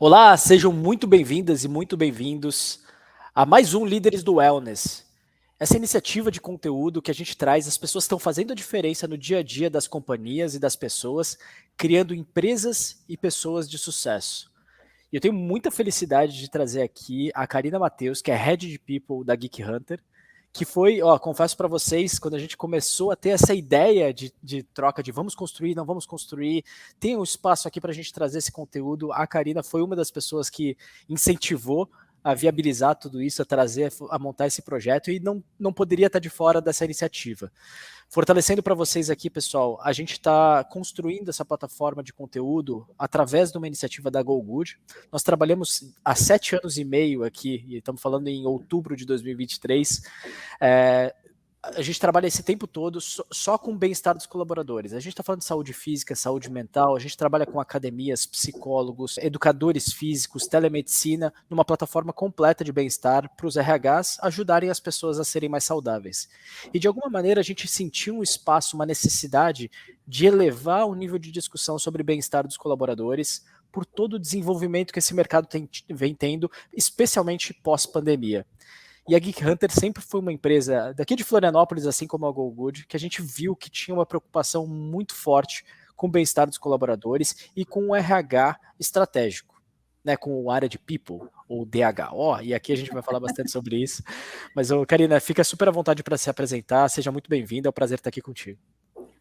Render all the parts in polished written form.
Olá, sejam muito bem-vindas e muito bem-vindos a mais um Líderes do Wellness. Essa iniciativa de conteúdo que a gente traz, as pessoas estão fazendo a diferença no dia a dia das companhias e das pessoas, criando empresas e pessoas de sucesso. E eu tenho muita felicidade de trazer aqui a Karina Mateus, que é Head de People da Geek Hunter, que foi, confesso para vocês, quando a gente começou a ter essa ideia de troca de vamos construir, não vamos construir, tem um espaço aqui para a gente trazer esse conteúdo, a Karina foi uma das pessoas que incentivou a viabilizar tudo isso, a trazer, a montar esse projeto e não poderia estar de fora dessa iniciativa. Fortalecendo para vocês aqui, pessoal, a gente está construindo essa plataforma de conteúdo através de uma iniciativa da GoGood. Nós trabalhamos há 7 anos e meio aqui, e estamos falando em outubro de 2023, a gente trabalha esse tempo todo só com o bem-estar dos colaboradores. A gente está falando de saúde física, saúde mental, a gente trabalha com academias, psicólogos, educadores físicos, telemedicina, numa plataforma completa de bem-estar para os RHs ajudarem as pessoas a serem mais saudáveis. E de alguma maneira a gente sentiu um espaço, uma necessidade de elevar o nível de discussão sobre bem-estar dos colaboradores por todo o desenvolvimento que esse mercado vem tendo, especialmente pós-pandemia. E a Geek Hunter sempre foi uma empresa daqui de Florianópolis, assim como a GoGood, que a gente viu que tinha uma preocupação muito forte com o bem-estar dos colaboradores e com o RH estratégico, né, com a área de People, ou DHO, e aqui a gente vai falar bastante sobre isso. Mas, Karina, fica super à vontade para se apresentar, seja muito bem-vinda, é um prazer estar aqui contigo.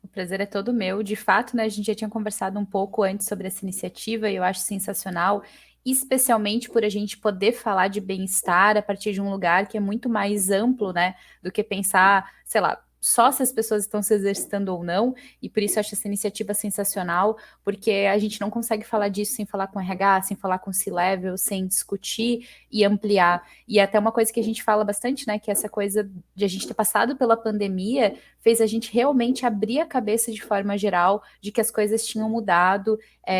O prazer é todo meu. De fato, né, a gente já tinha conversado um pouco antes sobre essa iniciativa e eu acho sensacional, especialmente por a gente poder falar de bem-estar a partir de um lugar que é muito mais amplo, né, do que pensar, sei lá, só se as pessoas estão se exercitando ou não, e por isso eu acho essa iniciativa sensacional, porque a gente não consegue falar disso sem falar com RH, sem falar com C-Level, sem discutir e ampliar. E até uma coisa que a gente fala bastante, né, que é essa coisa de a gente ter passado pela pandemia fez a gente realmente abrir a cabeça de forma geral de que as coisas tinham mudado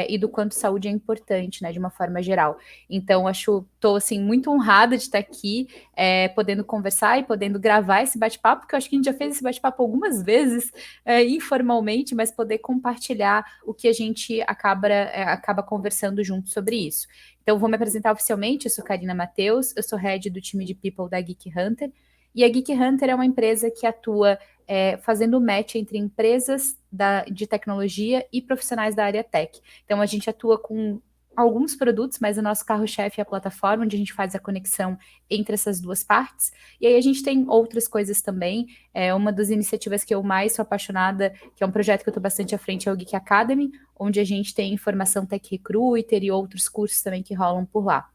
e do quanto saúde é importante, né, de uma forma geral. Então, estou assim, muito honrada de estar aqui, podendo conversar e podendo gravar esse bate-papo, porque eu acho que a gente já fez esse bate-papo algumas vezes, informalmente, mas poder compartilhar o que a gente acaba conversando junto sobre isso. Então, vou me apresentar oficialmente, eu sou Karina Mateus, eu sou head do time de People da Geek Hunter, e a Geek Hunter é uma empresa que atua fazendo match entre empresas de tecnologia e profissionais da área tech. Então, a gente atua com alguns produtos, mas o nosso carro-chefe é a plataforma, onde a gente faz a conexão entre essas duas partes. E aí a gente tem outras coisas também. Uma das iniciativas que eu mais sou apaixonada, que é um projeto que eu estou bastante à frente, é o Geek Academy, onde a gente tem formação Tech Recruiter e outros cursos também que rolam por lá.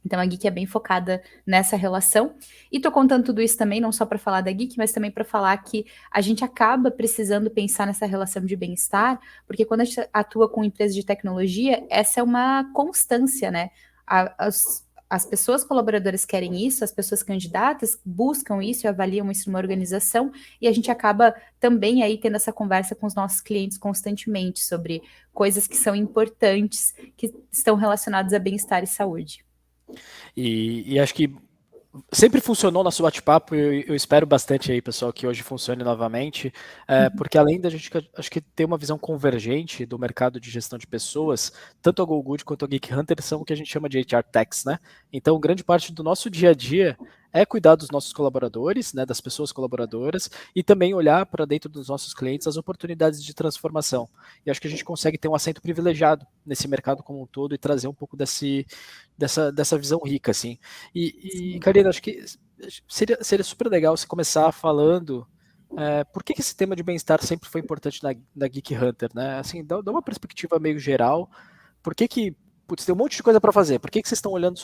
Então, a Geek é bem focada nessa relação. E tô contando tudo isso também, não só para falar da Geek, mas também para falar que a gente acaba precisando pensar nessa relação de bem-estar, porque quando a gente atua com empresas de tecnologia, essa é uma constância, né? As pessoas colaboradoras querem isso, as pessoas candidatas buscam isso e avaliam isso numa organização, e a gente acaba também aí tendo essa conversa com os nossos clientes constantemente sobre coisas que são importantes, que estão relacionadas a bem-estar e saúde. E acho que sempre funcionou nosso bate-papo e eu espero bastante aí, pessoal, que hoje funcione novamente, porque além da gente, acho que ter uma visão convergente do mercado de gestão de pessoas, tanto a GoGood quanto a Geek Hunter são o que a gente chama de HR Techs, né? Então, grande parte do nosso dia a dia é cuidar dos nossos colaboradores, né, das pessoas colaboradoras, e também olhar para dentro dos nossos clientes as oportunidades de transformação. E acho que a gente consegue ter um assento privilegiado nesse mercado como um todo e trazer um pouco dessa visão rica, assim. E Karina, acho que seria super legal você começar falando por que esse tema de bem-estar sempre foi importante na Geek Hunter, né? Assim, dá uma perspectiva meio geral. Por que putz, tem um monte de coisa para fazer. Por que vocês estão olhando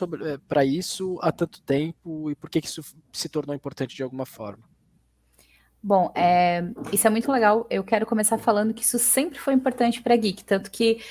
para isso há tanto tempo e por que isso se tornou importante de alguma forma? Bom, isso é muito legal. Eu quero começar falando que isso sempre foi importante para a Geek, tanto que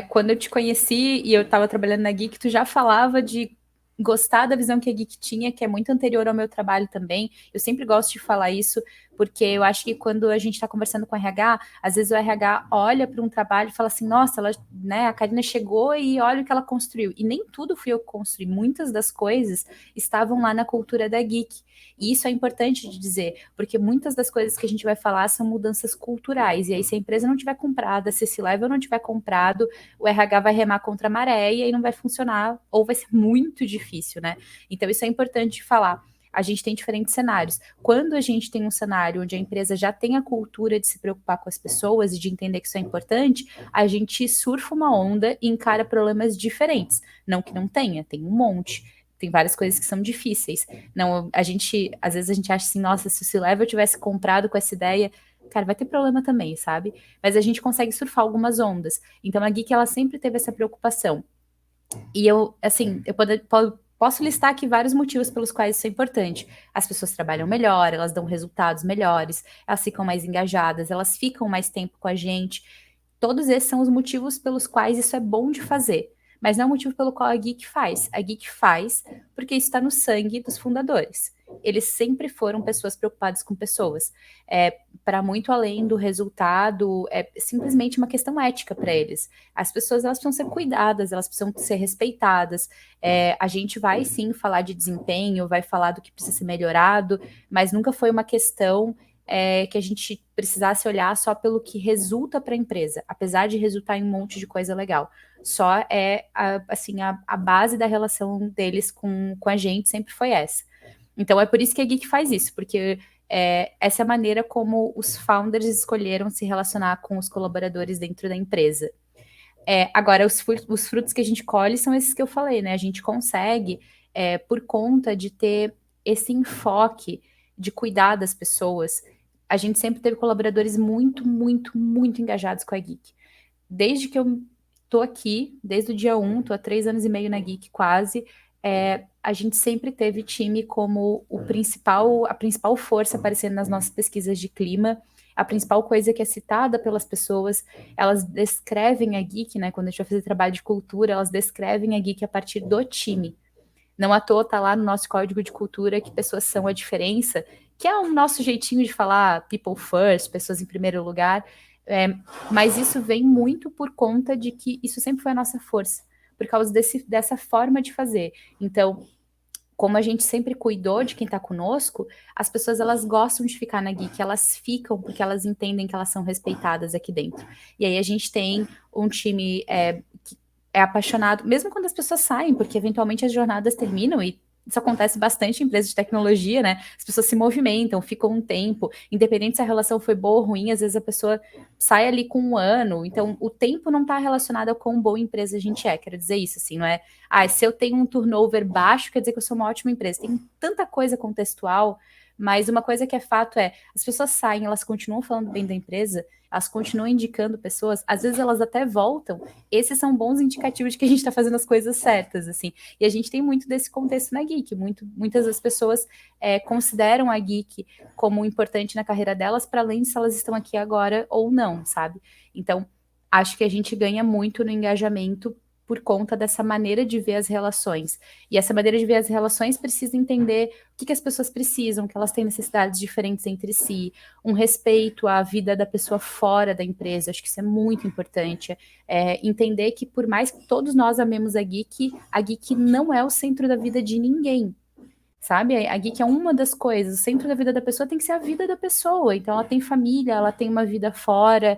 quando eu te conheci e eu estava trabalhando na Geek, tu já falava de gostar da visão que a Geek tinha, que é muito anterior ao meu trabalho também. Eu sempre gosto de falar isso, porque eu acho que quando a gente está conversando com o RH, às vezes o RH olha para um trabalho e fala assim, nossa, ela, né, a Karina chegou e olha o que ela construiu. E nem tudo fui eu que construí, muitas das coisas estavam lá na cultura da Geek. E isso é importante de dizer, porque muitas das coisas que a gente vai falar são mudanças culturais. E aí, se a empresa não tiver comprada, se esse level não tiver comprado, o RH vai remar contra a maré e aí não vai funcionar, ou vai ser muito difícil, né? Então, isso é importante de falar. A gente tem diferentes cenários. Quando a gente tem um cenário onde a empresa já tem a cultura de se preocupar com as pessoas e de entender que isso é importante, a gente surfa uma onda e encara problemas diferentes. Não que não tenha, tem um monte. Tem várias coisas que são difíceis. Não, a gente, às vezes a gente acha assim, nossa, se o C-Level tivesse comprado com essa ideia, cara, vai ter problema também, sabe? Mas a gente consegue surfar algumas ondas. Então a Geek, ela sempre teve essa preocupação. E eu, assim, posso listar aqui vários motivos pelos quais isso é importante. As pessoas trabalham melhor, elas dão resultados melhores, elas ficam mais engajadas, elas ficam mais tempo com a gente. Todos esses são os motivos pelos quais isso é bom de fazer. Mas não é o motivo pelo qual a Geek faz. A Geek faz porque isso está no sangue dos fundadores. Eles sempre foram pessoas preocupadas com pessoas. Para muito além do resultado, é simplesmente uma questão ética para eles. As pessoas, elas precisam ser cuidadas, elas precisam ser respeitadas. A gente vai sim falar de desempenho, vai falar do que precisa ser melhorado, mas nunca foi uma questão que a gente precisasse olhar só pelo que resulta para a empresa, apesar de resultar em um monte de coisa legal. Só a base da relação deles com a gente sempre foi essa. Então é por isso que a Geek faz isso, porque essa é a maneira como os founders escolheram se relacionar com os colaboradores dentro da empresa. Agora, os frutos que a gente colhe são esses que eu falei, né? A gente consegue, por conta de ter esse enfoque de cuidar das pessoas, a gente sempre teve colaboradores muito, muito, muito engajados com a Geek. Desde que eu tô aqui, desde o dia 1, tô há 3 anos e meio na Geek quase, a gente sempre teve time como a principal força aparecendo nas nossas pesquisas de clima, a principal coisa que é citada pelas pessoas, elas descrevem a Geek, né, quando a gente vai fazer trabalho de cultura, elas descrevem a Geek a partir do time. Não à toa tá lá no nosso código de cultura que pessoas são a diferença, que é o nosso jeitinho de falar people first, pessoas em primeiro lugar, mas isso vem muito por conta de que isso sempre foi a nossa força, por causa dessa forma de fazer. Então, como a gente sempre cuidou de quem está conosco, as pessoas elas gostam de ficar na Geek, elas ficam porque elas entendem que elas são respeitadas aqui dentro. E aí a gente tem um time que é apaixonado, mesmo quando as pessoas saem, porque eventualmente as jornadas terminam e isso acontece bastante em empresas de tecnologia, né? As pessoas se movimentam, ficam um tempo, independente se a relação foi boa ou ruim, às vezes a pessoa sai ali com 1 ano. Então, o tempo não está relacionado a quão boa empresa a gente é. Quero dizer isso, assim, não é? Se eu tenho um turnover baixo, quer dizer que eu sou uma ótima empresa. Tem tanta coisa contextual, mas uma coisa que é fato as pessoas saem, elas continuam falando bem da empresa, elas continuam indicando pessoas, às vezes elas até voltam. Esses são bons indicativos de que a gente está fazendo as coisas certas, assim. E a gente tem muito desse contexto na Geek. Muitas das pessoas consideram a Geek como importante na carreira delas, para além de se elas estão aqui agora ou não, sabe? Então, acho que a gente ganha muito no engajamento por conta dessa maneira de ver as relações. E essa maneira de ver as relações precisa entender o que as pessoas precisam, que elas têm necessidades diferentes entre si, um respeito à vida da pessoa fora da empresa, acho que isso é muito importante. Entender que por mais que todos nós amemos a Geek não é o centro da vida de ninguém. Sabe? A Geek é uma das coisas. O centro da vida da pessoa tem que ser a vida da pessoa. Então, ela tem família, ela tem uma vida fora,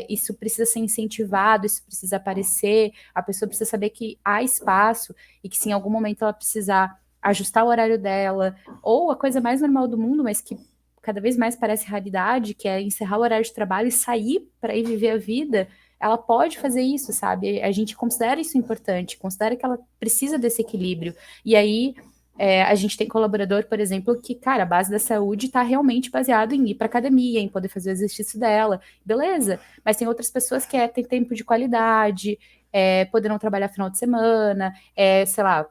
isso precisa ser incentivado, isso precisa aparecer. A pessoa precisa saber que há espaço e que se em algum momento ela precisar ajustar o horário dela, ou a coisa mais normal do mundo, mas que cada vez mais parece raridade, que é encerrar o horário de trabalho e sair para ir viver a vida, ela pode fazer isso, sabe? A gente considera isso importante, considera que ela precisa desse equilíbrio. E aí a gente tem colaborador, por exemplo, que, cara, a base da saúde está realmente baseado em ir para academia, em poder fazer o exercício dela, beleza. Mas tem outras pessoas que têm tempo de qualidade, poderão trabalhar final de semana, sei lá,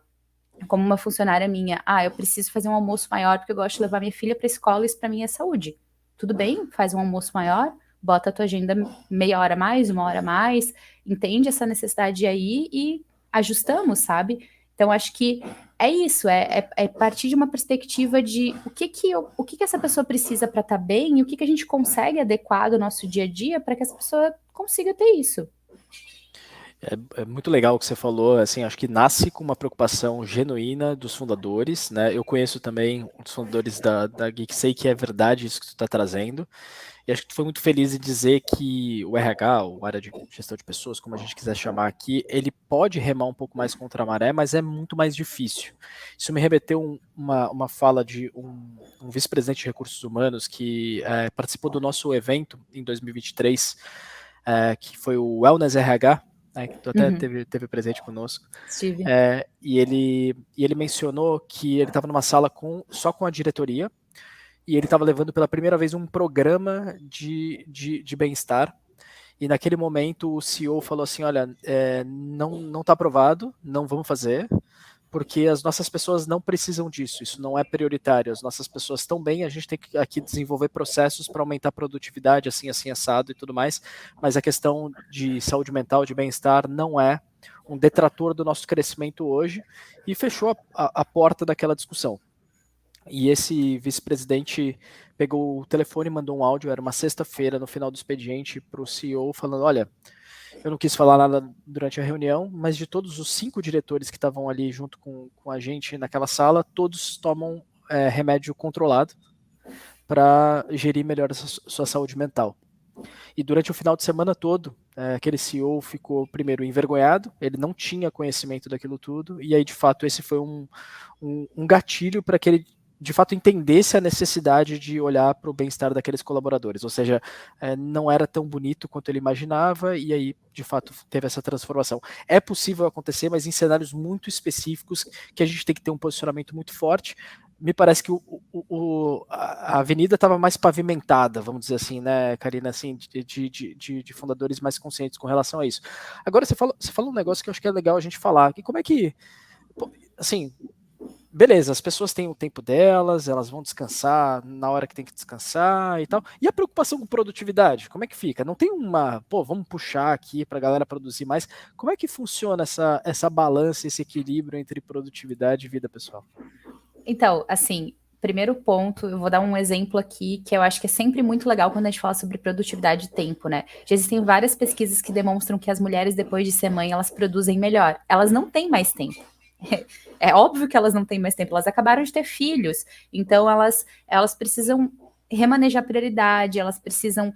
como uma funcionária minha, eu preciso fazer um almoço maior porque eu gosto de levar minha filha para a escola, isso para mim é saúde. Tudo bem, faz um almoço maior, bota a tua agenda meia hora a mais, 1 hora a mais, entende essa necessidade aí e ajustamos, sabe? Então, acho que é isso, é partir de uma perspectiva de o que essa pessoa precisa para estar bem e o que a gente consegue adequar do nosso dia a dia para que essa pessoa consiga ter isso. É muito legal o que você falou, assim, acho que nasce com uma preocupação genuína dos fundadores, né? Eu conheço também um dos fundadores da Geek, sei que é verdade isso que tu está trazendo, e acho que tu foi muito feliz em dizer que o RH, ou área de gestão de pessoas, como a gente quiser chamar aqui, ele pode remar um pouco mais contra a maré, mas é muito mais difícil. Isso me remeteu uma fala de um vice-presidente de recursos humanos que participou do nosso evento em 2023, que foi o Wellness RH, que tu até teve presente conosco, Steve. e ele mencionou que ele estava numa sala só com a diretoria, e ele estava levando pela primeira vez um programa de bem-estar, e naquele momento o CEO falou assim, olha, não está aprovado, não vamos fazer, porque as nossas pessoas não precisam disso, isso não é prioritário, as nossas pessoas estão bem, a gente tem que aqui desenvolver processos para aumentar a produtividade, assim, assado e tudo mais, mas a questão de saúde mental, de bem-estar, não é um detrator do nosso crescimento hoje, e fechou a porta daquela discussão. E esse vice-presidente pegou o telefone e mandou um áudio, era uma sexta-feira, no final do expediente, para o CEO, falando, olha, eu não quis falar nada durante a reunião, mas de todos os 5 diretores que estavam ali junto com a gente naquela sala, todos tomam remédio controlado para gerir melhor a sua saúde mental. E durante o final de semana todo, aquele CEO ficou primeiro envergonhado, ele não tinha conhecimento daquilo tudo, e aí de fato esse foi um gatilho para que ele de fato entendesse a necessidade de olhar para o bem-estar daqueles colaboradores, ou seja, não era tão bonito quanto ele imaginava, e aí de fato teve essa transformação. É possível acontecer, mas em cenários muito específicos, que a gente tem que ter um posicionamento muito forte. Me parece que a avenida estava mais pavimentada, vamos dizer assim, né, Karina, assim, de fundadores mais conscientes com relação a isso. Agora, você falou um negócio que eu acho que é legal a gente falar, que como é que, assim, beleza, as pessoas têm o tempo delas, elas vão descansar na hora que tem que descansar e tal. E a preocupação com produtividade, como é que fica? Não tem vamos puxar aqui para a galera produzir mais. Como é que funciona essa balança, esse equilíbrio entre produtividade e vida pessoal? Então, assim, primeiro ponto, eu vou dar um exemplo aqui que eu acho que é sempre muito legal quando a gente fala sobre produtividade e tempo, né? Já existem várias pesquisas que demonstram que as mulheres, depois de ser mãe, elas produzem melhor. Elas não têm mais tempo. É óbvio que elas não têm mais tempo, elas acabaram de ter filhos, então elas precisam remanejar prioridade, elas precisam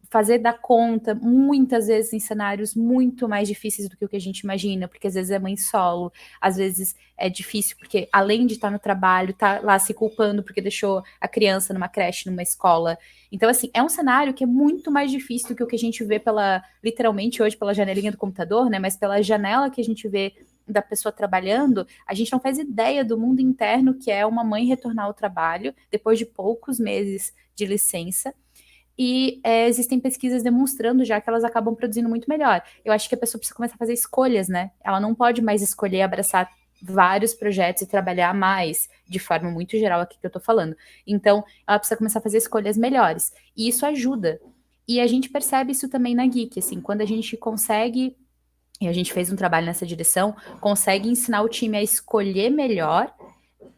fazer dar conta, muitas vezes em cenários muito mais difíceis do que o que a gente imagina, porque às vezes é mãe solo, às vezes é difícil porque além de estar no trabalho, tá lá se culpando porque deixou a criança numa creche, numa escola. Então, assim, é um cenário que é muito mais difícil do que o que a gente vê literalmente hoje pela janelinha do computador, né, mas pela janela que a gente vê da pessoa trabalhando, a gente não faz ideia do mundo interno que é uma mãe retornar ao trabalho depois de poucos meses de licença. E existem pesquisas demonstrando já que elas acabam produzindo muito melhor. Eu acho que a pessoa precisa começar a fazer escolhas, né? Ela não pode mais escolher abraçar vários projetos e trabalhar mais, de forma muito geral aqui que eu tô falando. Então, ela precisa começar a fazer escolhas melhores. E isso ajuda. E a gente percebe isso também na Geek, assim, quando a gente consegue, e a gente fez um trabalho nessa direção, consegue ensinar o time a escolher melhor,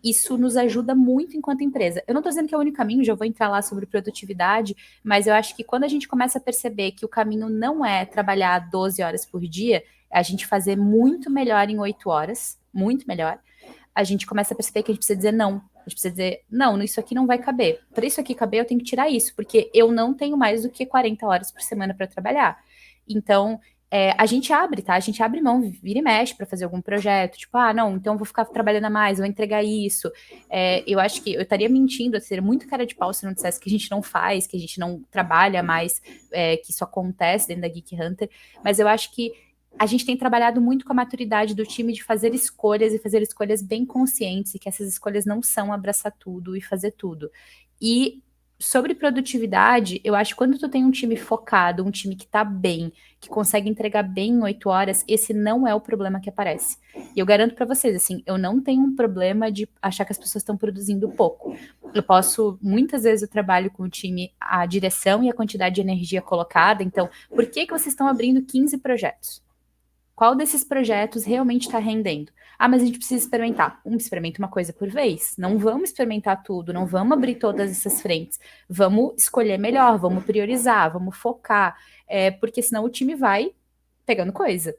isso nos ajuda muito enquanto empresa. Eu não estou dizendo que é o único caminho, já vou entrar lá sobre produtividade, mas eu acho que quando a gente começa a perceber que o caminho não é trabalhar 12 horas por dia, é a gente fazer muito melhor em 8 horas, muito melhor, a gente começa a perceber que a gente precisa dizer não. A gente precisa dizer, não, isso aqui não vai caber. Para isso aqui caber, eu tenho que tirar isso, porque eu não tenho mais do que 40 horas por semana para trabalhar. Então, a gente abre, tá? A gente abre mão, vira e mexe para fazer algum projeto. Tipo, não, então eu vou ficar trabalhando a mais, vou entregar isso. Eu acho que eu estaria mentindo, eu seria muito cara de pau se não dissesse que a gente não faz, que a gente não trabalha mais, que isso acontece dentro da Geek Hunter. Mas eu acho que a gente tem trabalhado muito com a maturidade do time de fazer escolhas e fazer escolhas bem conscientes e que essas escolhas não são abraçar tudo e fazer tudo. E sobre produtividade, eu acho que quando tu tem um time focado, um time que tá bem, que consegue entregar bem em 8 horas, esse não é o problema que aparece. E eu garanto para vocês, assim, eu não tenho um problema de achar que as pessoas estão produzindo pouco. Muitas vezes eu trabalho com o time, a direção e a quantidade de energia colocada, então, por que vocês estão abrindo 15 projetos? Qual desses projetos realmente está rendendo? Ah, mas a gente precisa experimentar. Experimenta uma coisa por vez. Não vamos experimentar tudo, não vamos abrir todas essas frentes. Vamos escolher melhor, vamos priorizar, vamos focar, porque senão o time vai pegando coisa.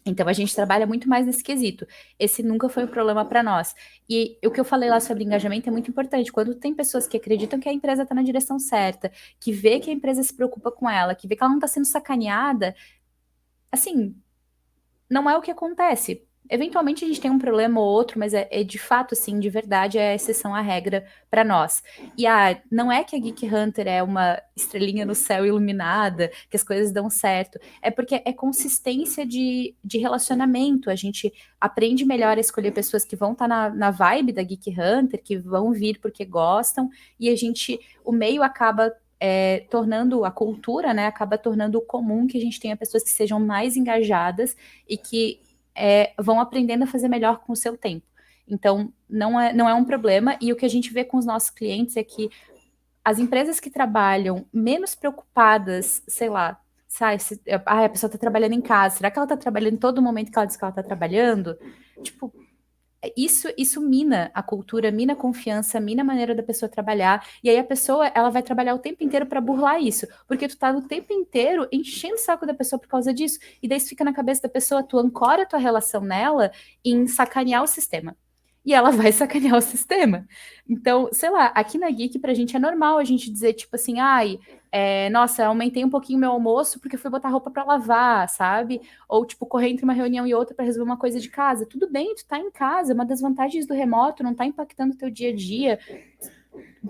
Então a gente trabalha muito mais nesse quesito. Esse nunca foi um problema para nós. E o que eu falei lá sobre engajamento é muito importante. Quando tem pessoas que acreditam que a empresa está na direção certa, que vê que a empresa se preocupa com ela, que vê que ela não está sendo sacaneada, assim, não é o que acontece. Eventualmente a gente tem um problema ou outro, mas é de fato, assim, de verdade, é a exceção à regra para nós. E não é que a Geek Hunter é uma estrelinha no céu iluminada, que as coisas dão certo. É porque é consistência de relacionamento. A gente aprende melhor a escolher pessoas que vão estar na vibe da Geek Hunter, que vão vir porque gostam, e o meio acaba tornando a cultura, né, acaba tornando comum que a gente tenha pessoas que sejam mais engajadas e que vão aprendendo a fazer melhor com o seu tempo. Então, não é um problema, e o que a gente vê com os nossos clientes é que as empresas que trabalham menos preocupadas, sei lá, a pessoa está trabalhando em casa, será que ela está trabalhando em todo momento que ela diz que ela está trabalhando? Tipo, isso mina a cultura, mina a confiança, mina a maneira da pessoa trabalhar, e aí a pessoa, ela vai trabalhar o tempo inteiro para burlar isso, porque tu tá o tempo inteiro enchendo o saco da pessoa por causa disso, e daí isso fica na cabeça da pessoa, tu ancora a tua relação nela em sacanear o sistema. E ela vai sacanear o sistema. Então, sei lá, aqui na Geek pra gente é normal a gente dizer, tipo assim, nossa, aumentei um pouquinho meu almoço porque fui botar roupa para lavar, sabe? Ou, tipo, correr entre uma reunião e outra para resolver uma coisa de casa. Tudo bem, tu tá em casa, uma das vantagens do remoto, não tá impactando o teu dia a dia.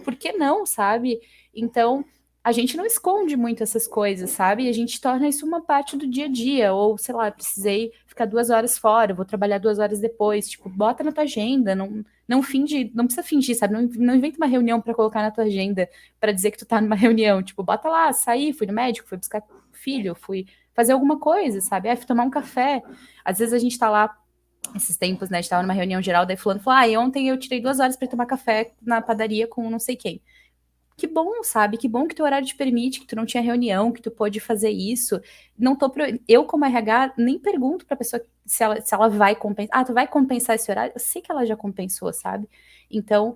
Por que não, sabe? Então, a gente não esconde muito essas coisas, sabe? E a gente torna isso uma parte do dia a dia. Ou, sei lá, precisei ficar 2 horas fora, vou trabalhar 2 horas depois. Tipo, bota na tua agenda, não finge, não precisa fingir, sabe? Não inventa uma reunião para colocar na tua agenda para dizer que tu tá numa reunião. Tipo, bota lá, saí, fui no médico, fui buscar filho, fui fazer alguma coisa, sabe? Fui tomar um café. Às vezes a gente tá lá esses tempos, né, a gente tava numa reunião geral, daí fulano falou, ontem eu tirei 2 horas para tomar café na padaria com não sei quem. Que bom, sabe? Que bom que teu horário te permite, que tu não tinha reunião, que tu pôde fazer isso. Não tô eu como RH nem pergunto pra pessoa se ela vai compensar. Tu vai compensar esse horário? Eu sei que ela já compensou, sabe? Então,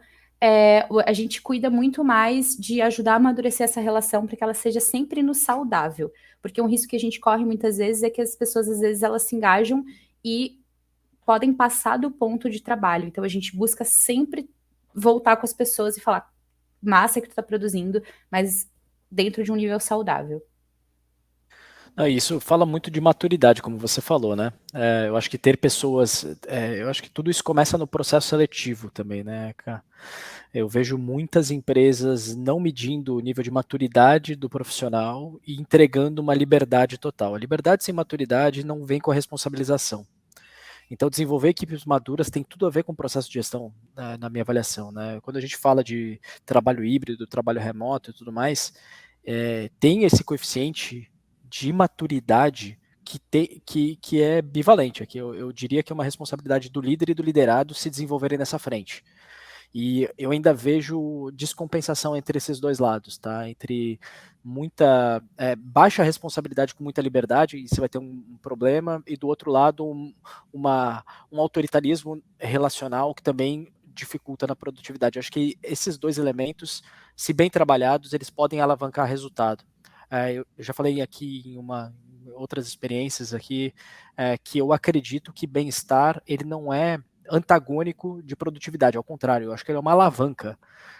a gente cuida muito mais de ajudar a amadurecer essa relação para que ela seja sempre no saudável. Porque um risco que a gente corre muitas vezes é que as pessoas, às vezes, elas se engajam e podem passar do ponto de trabalho. Então, a gente busca sempre voltar com as pessoas e falar, massa que tu tá produzindo, mas dentro de um nível saudável. Isso fala muito de maturidade, como você falou, né? Eu acho que ter pessoas, eu acho que tudo isso começa no processo seletivo também, né, cara? Eu vejo muitas empresas não medindo o nível de maturidade do profissional e entregando uma liberdade total. A liberdade sem maturidade não vem com a responsabilização. Então, desenvolver equipes maduras tem tudo a ver com o processo de gestão, na minha avaliação, né? Quando a gente fala de trabalho híbrido, trabalho remoto e tudo mais, tem esse coeficiente de maturidade que é bivalente. Aqui eu diria que é uma responsabilidade do líder e do liderado se desenvolverem nessa frente. E eu ainda vejo descompensação entre esses dois lados, tá? Entre muita baixa responsabilidade com muita liberdade, e você vai ter um problema, e do outro lado um autoritarismo relacional que também dificulta na produtividade. Eu acho que esses dois elementos, se bem trabalhados, eles podem alavancar resultado. Eu já falei aqui em outras experiências aqui, que eu acredito que bem-estar ele não é antagônico de produtividade, ao contrário, eu acho que ele é uma alavanca.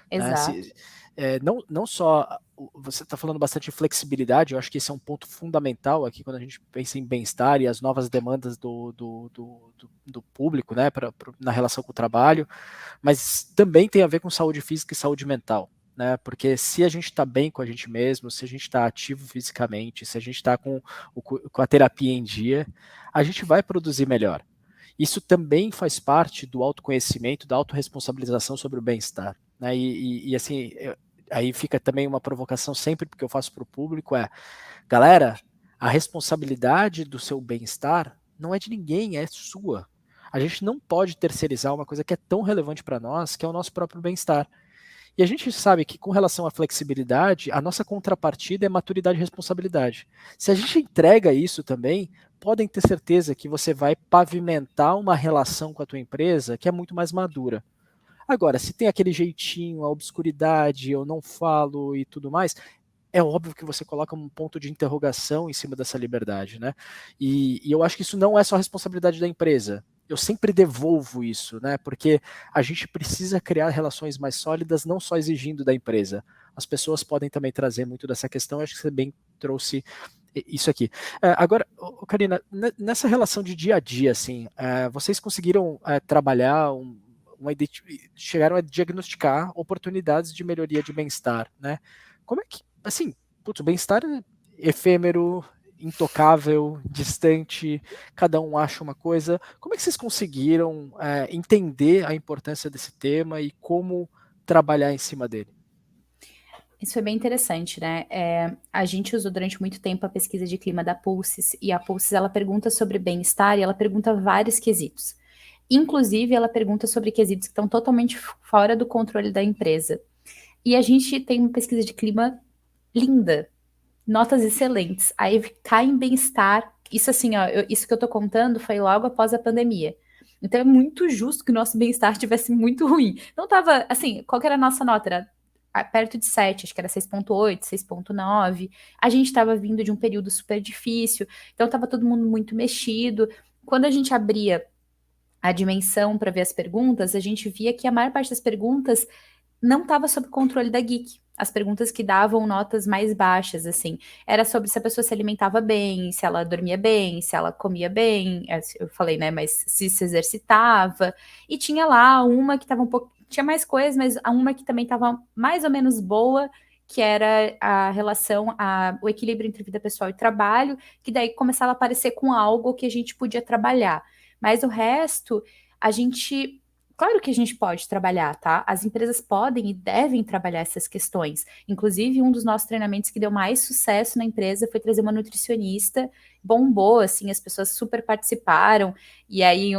Né? Exato. Não só você está falando bastante de flexibilidade, eu acho que esse é um ponto fundamental aqui quando a gente pensa em bem-estar e as novas demandas do público, né, na relação com o trabalho, mas também tem a ver com saúde física e saúde mental. Né, porque se a gente está bem com a gente mesmo, se a gente está ativo fisicamente, se a gente está com a terapia em dia, a gente vai produzir melhor. Isso também faz parte do autoconhecimento, da autorresponsabilização sobre o bem-estar. Né? E assim, aí fica também uma provocação sempre porque eu faço para o público, galera, a responsabilidade do seu bem-estar não é de ninguém, é sua. A gente não pode terceirizar uma coisa que é tão relevante para nós, que é o nosso próprio bem-estar. E a gente sabe que com relação à flexibilidade, a nossa contrapartida é maturidade e responsabilidade. Se a gente entrega isso também, podem ter certeza que você vai pavimentar uma relação com a tua empresa que é muito mais madura. Agora, se tem aquele jeitinho, a obscuridade, eu não falo e tudo mais, é óbvio que você coloca um ponto de interrogação em cima dessa liberdade, né? E eu acho que isso não é só responsabilidade da empresa. Eu sempre devolvo isso, né? Porque a gente precisa criar relações mais sólidas, não só exigindo da empresa. As pessoas podem também trazer muito dessa questão. Eu acho que você bem trouxe isso aqui. Agora, Karina, nessa relação de dia a dia, assim, vocês conseguiram trabalhar chegaram a diagnosticar oportunidades de melhoria de bem-estar, né? Como é que, assim, putz, o bem-estar é efêmero, intocável, distante, cada um acha uma coisa. Como é que vocês conseguiram entender a importância desse tema e como trabalhar em cima dele? Isso foi bem interessante, né? A gente usou durante muito tempo a pesquisa de clima da Pulses, e a Pulses ela pergunta sobre bem-estar e ela pergunta vários quesitos. Inclusive, ela pergunta sobre quesitos que estão totalmente fora do controle da empresa. E a gente tem uma pesquisa de clima linda, notas excelentes. Aí cai em bem-estar. Isso assim, ó, isso que eu tô contando foi logo após a pandemia. Então é muito justo que o nosso bem-estar tivesse muito ruim. Não tava, assim, qual que era a nossa nota? Era perto de 7, acho que era 6,8, 6,9. A gente estava vindo de um período super difícil, então estava todo mundo muito mexido. Quando a gente abria a dimensão para ver as perguntas, a gente via que a maior parte das perguntas não estava sob controle da Geek. As perguntas que davam notas mais baixas, assim, era sobre se a pessoa se alimentava bem, se ela dormia bem, se ela comia bem, eu falei, né, mas se exercitava, e tinha lá uma que estava um pouco, tinha mais coisas, mas uma que também estava mais ou menos boa, que era a relação, o equilíbrio entre vida pessoal e trabalho, que daí começava a aparecer com algo que a gente podia trabalhar. Mas o resto, a gente claro que a gente pode trabalhar, tá? As empresas podem e devem trabalhar essas questões. Inclusive, um dos nossos treinamentos que deu mais sucesso na empresa foi trazer uma nutricionista. Bombou, assim, as pessoas super participaram. E aí,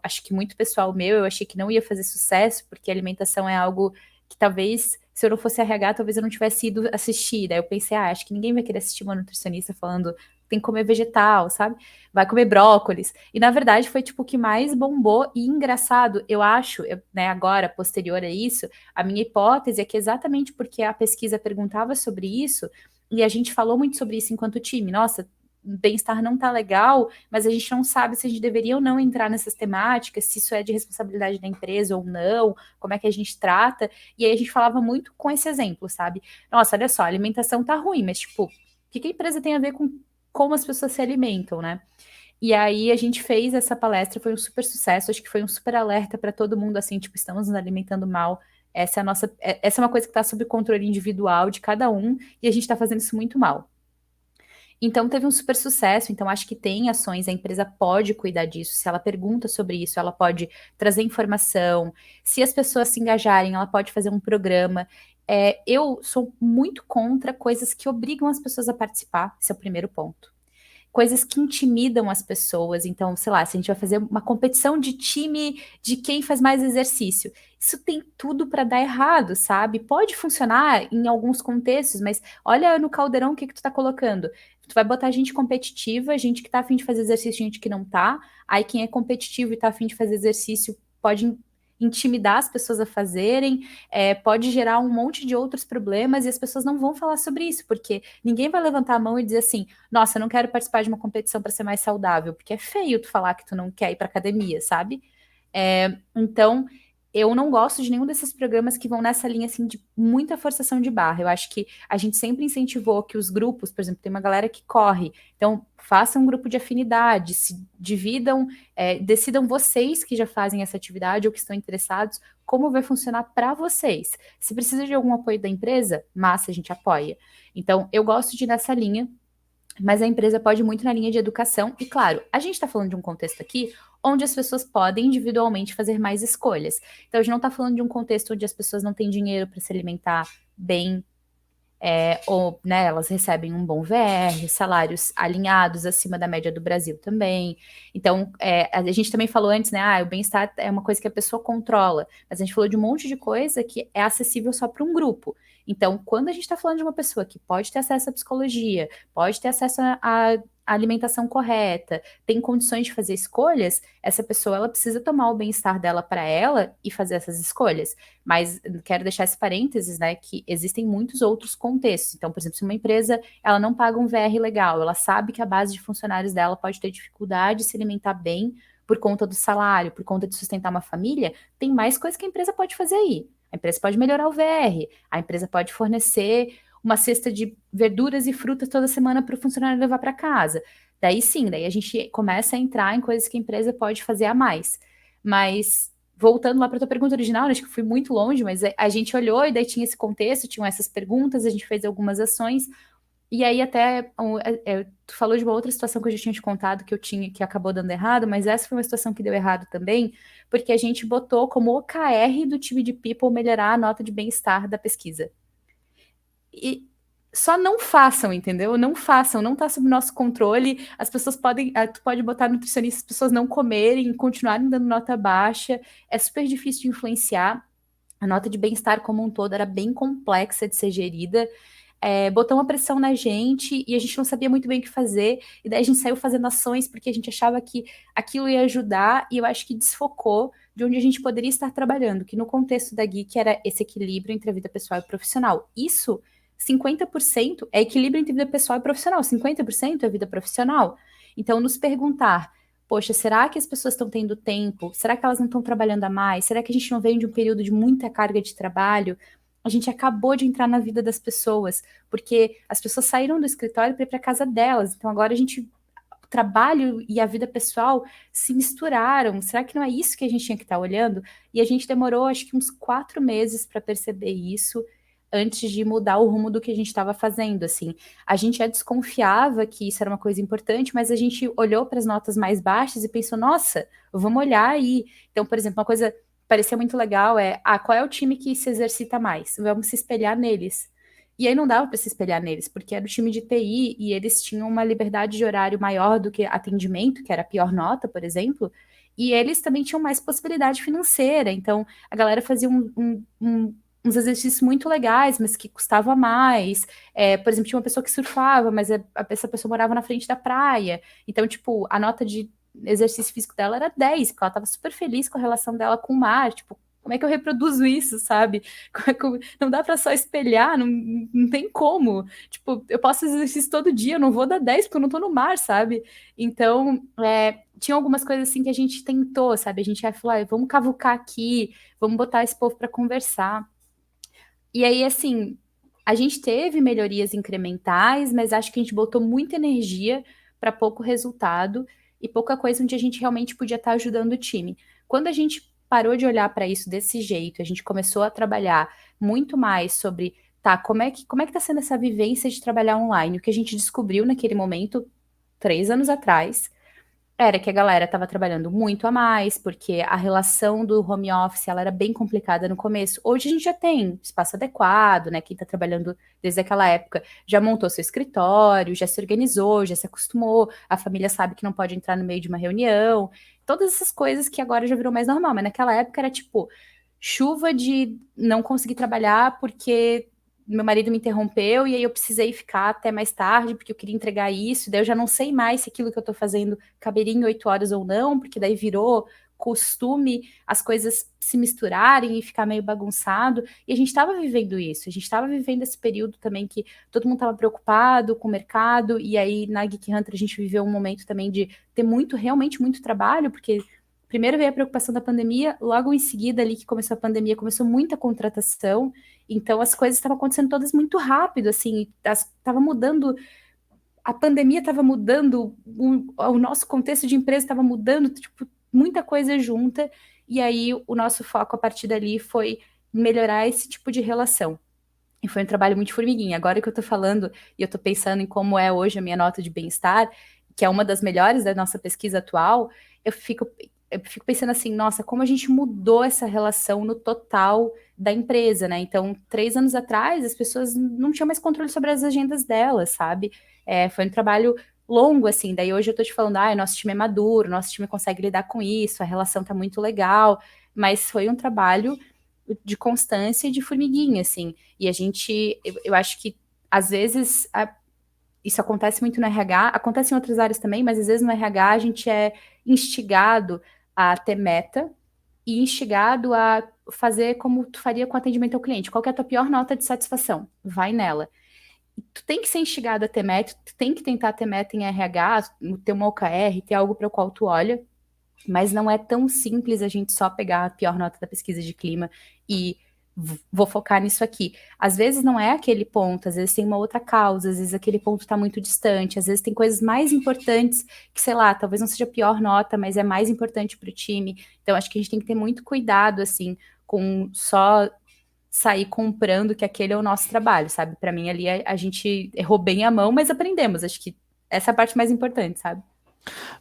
acho que muito pessoal meu, eu achei que não ia fazer sucesso, porque alimentação é algo que talvez, se eu não fosse RH, talvez eu não tivesse ido assistir. Daí eu pensei, acho que ninguém vai querer assistir uma nutricionista falando tem que comer vegetal, sabe? Vai comer brócolis. E na verdade foi tipo o que mais bombou e engraçado, eu acho, né, agora, posterior a isso, a minha hipótese é que exatamente porque a pesquisa perguntava sobre isso, e a gente falou muito sobre isso enquanto time, nossa, bem-estar não tá legal, mas a gente não sabe se a gente deveria ou não entrar nessas temáticas, se isso é de responsabilidade da empresa ou não, como é que a gente trata, e aí a gente falava muito com esse exemplo, sabe? Nossa, olha só, a alimentação tá ruim, mas tipo, o que a empresa tem a ver com como as pessoas se alimentam, né? E aí a gente fez essa palestra, foi um super sucesso, acho que foi um super alerta para todo mundo, assim, tipo, estamos nos alimentando mal. Essa é uma coisa que está sob controle individual de cada um, e a gente está fazendo isso muito mal. Então teve um super sucesso, então acho que tem ações, a empresa pode cuidar disso, se ela pergunta sobre isso, ela pode trazer informação, se as pessoas se engajarem, ela pode fazer um programa. Eu sou muito contra coisas que obrigam as pessoas a participar, esse é o primeiro ponto. Coisas que intimidam as pessoas. Então, sei lá, se a gente vai fazer uma competição de time de quem faz mais exercício, isso tem tudo para dar errado, sabe? Pode funcionar em alguns contextos, mas olha no caldeirão o que tu tá colocando. Tu vai botar gente competitiva, gente que tá afim de fazer exercício, gente que não tá. Aí quem é competitivo e tá afim de fazer exercício pode intimidar as pessoas a fazerem, pode gerar um monte de outros problemas e as pessoas não vão falar sobre isso, porque ninguém vai levantar a mão e dizer assim, nossa, eu não quero participar de uma competição para ser mais saudável, porque é feio tu falar que tu não quer ir para academia, sabe? Então, eu não gosto de nenhum desses programas que vão nessa linha assim de muita forçação de barra. Eu acho que a gente sempre incentivou que os grupos, por exemplo, tem uma galera que corre, então façam um grupo de afinidade, se dividam, decidam vocês que já fazem essa atividade ou que estão interessados, como vai funcionar para vocês. Se precisa de algum apoio da empresa, massa, a gente apoia. Então, eu gosto de ir nessa linha, mas a empresa pode ir muito na linha de educação. E claro, a gente está falando de um contexto aqui onde as pessoas podem individualmente fazer mais escolhas. Então, a gente não está falando de um contexto onde as pessoas não têm dinheiro para se alimentar bem, ou né, elas recebem um bom VR, salários alinhados acima da média do Brasil também. Então, a gente também falou antes, né? O bem-estar é uma coisa que a pessoa controla, mas a gente falou de um monte de coisa que é acessível só para um grupo. Então, quando a gente está falando de uma pessoa que pode ter acesso à psicologia, pode ter acesso à alimentação correta, tem condições de fazer escolhas, essa pessoa ela precisa tomar o bem-estar dela para ela e fazer essas escolhas. Mas quero deixar esse parênteses, né, que existem muitos outros contextos. Então, por exemplo, se uma empresa ela não paga um VR legal, ela sabe que a base de funcionários dela pode ter dificuldade de se alimentar bem por conta do salário, por conta de sustentar uma família, tem mais coisa que a empresa pode fazer aí. A empresa pode melhorar o VR, a empresa pode fornecer uma cesta de verduras e frutas toda semana para o funcionário levar para casa. Daí sim, daí a gente começa a entrar em coisas que a empresa pode fazer a mais. Mas voltando lá para a tua pergunta original, acho que fui muito longe, mas a gente olhou e daí tinha esse contexto, tinham essas perguntas, a gente fez algumas ações, e aí até tu falou de uma outra situação que eu já tinha te contado que eu tinha, que acabou dando errado, mas essa foi uma situação que deu errado também, porque a gente botou como OKR do time de People melhorar a nota de bem-estar da pesquisa. E só não façam, entendeu? Não façam, não tá sob nosso controle. As pessoas podem, tu pode botar nutricionista, as pessoas não comerem, continuarem dando nota baixa. É super difícil de influenciar. A nota de bem-estar como um todo era bem complexa de ser gerida. Botou uma pressão na gente e a gente não sabia muito bem o que fazer. E daí a gente saiu fazendo ações porque a gente achava que aquilo ia ajudar e eu acho que desfocou de onde a gente poderia estar trabalhando, que no contexto da Geek era esse equilíbrio entre a vida pessoal e profissional. Isso 50% é equilíbrio entre vida pessoal e profissional, 50% é vida profissional. Então, nos perguntar, poxa, será que as pessoas estão tendo tempo? Será que elas não estão trabalhando a mais? Será que a gente não vem de um período de muita carga de trabalho? A gente acabou de entrar na vida das pessoas, porque as pessoas saíram do escritório para ir para casa delas. Então, agora o trabalho e a vida pessoal se misturaram. Será que não é isso que a gente tinha que estar olhando? E a gente demorou, acho que uns 4 meses para perceber isso antes de mudar o rumo do que a gente estava fazendo, assim. A gente já desconfiava que isso era uma coisa importante, mas a gente olhou para as notas mais baixas e pensou, nossa, vamos olhar aí. Então, por exemplo, uma coisa que parecia muito legal qual é o time que se exercita mais? Vamos se espelhar neles. E aí não dava para se espelhar neles, porque era o time de TI e eles tinham uma liberdade de horário maior do que atendimento, que era a pior nota, por exemplo, e eles também tinham mais possibilidade financeira. Então, a galera fazia uns exercícios muito legais, mas que custava mais. Por exemplo, tinha uma pessoa que surfava, mas essa pessoa morava na frente da praia. Então, tipo, a nota de exercício físico dela era 10, porque ela estava super feliz com a relação dela com o mar. Tipo, como é que eu reproduzo isso, sabe? Não dá para só espelhar, não tem como. Tipo, eu posso fazer exercício todo dia, eu não vou dar 10 porque eu não tô no mar, sabe? Então, tinha algumas coisas assim que a gente tentou, sabe? A gente ia falar, vamos cavucar aqui, vamos botar esse povo para conversar. E aí, assim, a gente teve melhorias incrementais, mas acho que a gente botou muita energia para pouco resultado e pouca coisa onde a gente realmente podia estar ajudando o time. Quando a gente parou de olhar para isso desse jeito, a gente começou a trabalhar muito mais sobre, tá, como é que tá sendo essa vivência de trabalhar online? O que a gente descobriu naquele momento, 3 anos atrás, era que a galera estava trabalhando muito a mais, porque a relação do home office ela era bem complicada no começo. Hoje a gente já tem espaço adequado, né? Quem está trabalhando desde aquela época já montou seu escritório, já se organizou, já se acostumou, a família sabe que não pode entrar no meio de uma reunião, todas essas coisas que agora já virou mais normal, mas naquela época era tipo chuva de não conseguir trabalhar porque meu marido me interrompeu e aí eu precisei ficar até mais tarde porque eu queria entregar isso, daí eu já não sei mais se aquilo que eu tô fazendo caberia em 8 horas ou não, porque daí virou costume as coisas se misturarem e ficar meio bagunçado, e a gente estava vivendo isso, a gente estava vivendo esse período também que todo mundo estava preocupado com o mercado, e aí na Geek Hunter a gente viveu um momento também de ter realmente muito trabalho, porque primeiro veio a preocupação da pandemia, logo em seguida ali que começou a pandemia, começou muita contratação, então as coisas estavam acontecendo todas muito rápido, assim, estava mudando, a pandemia estava mudando, o nosso contexto de empresa estava mudando, tipo, muita coisa junta, e aí o nosso foco a partir dali foi melhorar esse tipo de relação. E foi um trabalho muito formiguinha. Agora que eu tô falando e eu tô pensando em como é hoje a minha nota de bem-estar, que é uma das melhores da nossa pesquisa atual, eu fico pensando assim, nossa, como a gente mudou essa relação no total da empresa, né? Então, 3 anos atrás, as pessoas não tinham mais controle sobre as agendas delas, sabe? Foi um trabalho longo, assim. Daí hoje eu tô te falando, nosso time é maduro, nosso time consegue lidar com isso, a relação tá muito legal, mas foi um trabalho de constância e de formiguinha, assim. E a gente, eu acho que às vezes isso acontece muito no RH, acontece em outras áreas também, mas às vezes no RH a gente é instigado a ter meta e instigado a fazer como tu faria com atendimento ao cliente. Qual que é a tua pior nota de satisfação? Vai nela. Tu tem que ser instigado a ter meta, tu tem que tentar ter meta em RH, ter uma OKR, ter algo para o qual tu olha, mas não é tão simples a gente só pegar a pior nota da pesquisa de clima e vou focar nisso aqui. Às vezes não é aquele ponto, às vezes tem uma outra causa, às vezes aquele ponto está muito distante, às vezes tem coisas mais importantes que, sei lá, talvez não seja a pior nota, mas é mais importante para o time. Então, acho que a gente tem que ter muito cuidado, assim, com só sair comprando que aquele é o nosso trabalho, sabe? Para mim, ali a gente errou bem a mão, mas aprendemos. Acho que essa é a parte mais importante, sabe?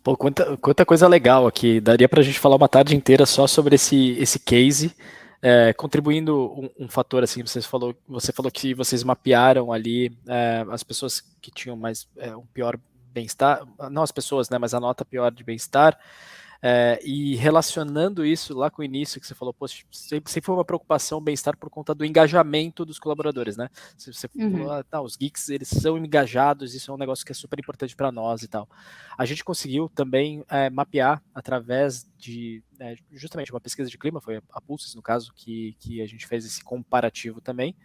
Pô, quanta coisa legal aqui. Daria para a gente falar uma tarde inteira só sobre esse case. Contribuindo um fator assim, você falou que vocês mapearam ali as pessoas que tinham mais um pior bem-estar, não as pessoas, né, mas a nota pior de bem-estar. E relacionando isso lá com o início que você falou, pô, sempre foi uma preocupação bem-estar por conta do engajamento dos colaboradores, né? Você falou, os geeks, eles são engajados, isso é um negócio que é super importante para nós e tal. A gente conseguiu também mapear através de justamente uma pesquisa de clima, foi a Pulses, no caso, que a gente fez esse comparativo também,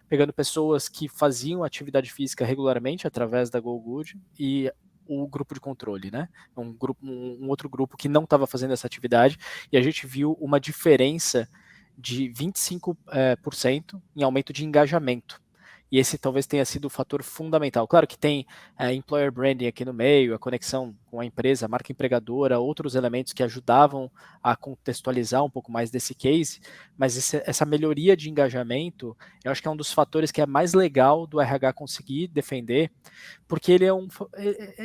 pegando pessoas que faziam atividade física regularmente através da GoGood e o grupo de controle, né? Um outro grupo que não estava fazendo essa atividade, e a gente viu uma diferença de 25% em aumento de engajamento. E esse talvez tenha sido o fator fundamental. Claro que tem employer branding aqui no meio, a conexão com a empresa, a marca empregadora, outros elementos que ajudavam a contextualizar um pouco mais desse case, mas essa melhoria de engajamento, eu acho que é um dos fatores que é mais legal do RH conseguir defender, porque ele é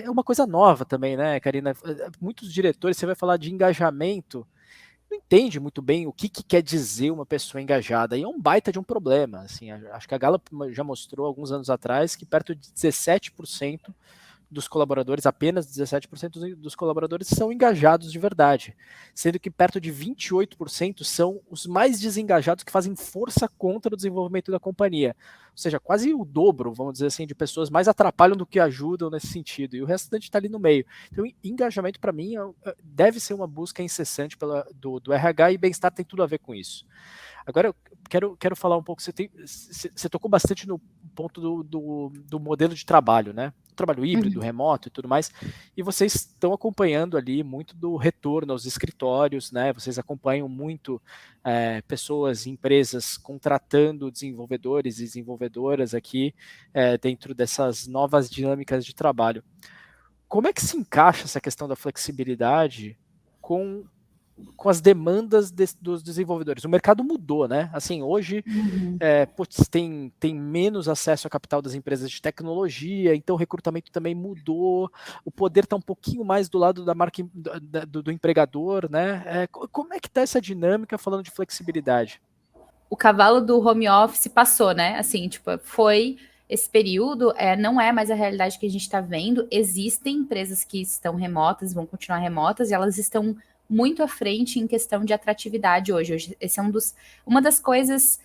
uma coisa nova também, né, Karina? Muitos diretores, você vai falar de engajamento, não entende muito bem o que quer dizer uma pessoa engajada, e é um baita de um problema. Assim, acho que a Gallup já mostrou alguns anos atrás que perto de 17% dos colaboradores, apenas 17% dos colaboradores são engajados de verdade, sendo que perto de 28% são os mais desengajados que fazem força contra o desenvolvimento da companhia. Ou seja, quase o dobro, vamos dizer assim, de pessoas mais atrapalham do que ajudam nesse sentido, e o restante está ali no meio. Então, engajamento, para mim, deve ser uma busca incessante do RH, e bem-estar tem tudo a ver com isso. Agora, eu quero falar um pouco, você tocou bastante no ponto do modelo de trabalho, né? O trabalho híbrido, remoto e tudo mais, e vocês estão acompanhando ali muito do retorno aos escritórios, né? Vocês acompanham muito pessoas, empresas contratando desenvolvedores e desenvolvedoras aqui dentro dessas novas dinâmicas de trabalho. Como é que se encaixa essa questão da flexibilidade com as demandas dos desenvolvedores? O mercado mudou, né? Assim, hoje tem menos acesso a capital das empresas de tecnologia, então o recrutamento também mudou, o poder está um pouquinho mais do lado da marca do empregador, né? Como é que está essa dinâmica falando de flexibilidade? O cavalo do home office passou, né? Assim, tipo, foi esse período, não é mais a realidade que a gente está vendo. Existem empresas que estão remotas, vão continuar remotas, e elas estão muito à frente em questão de atratividade hoje. Esse é uma das coisas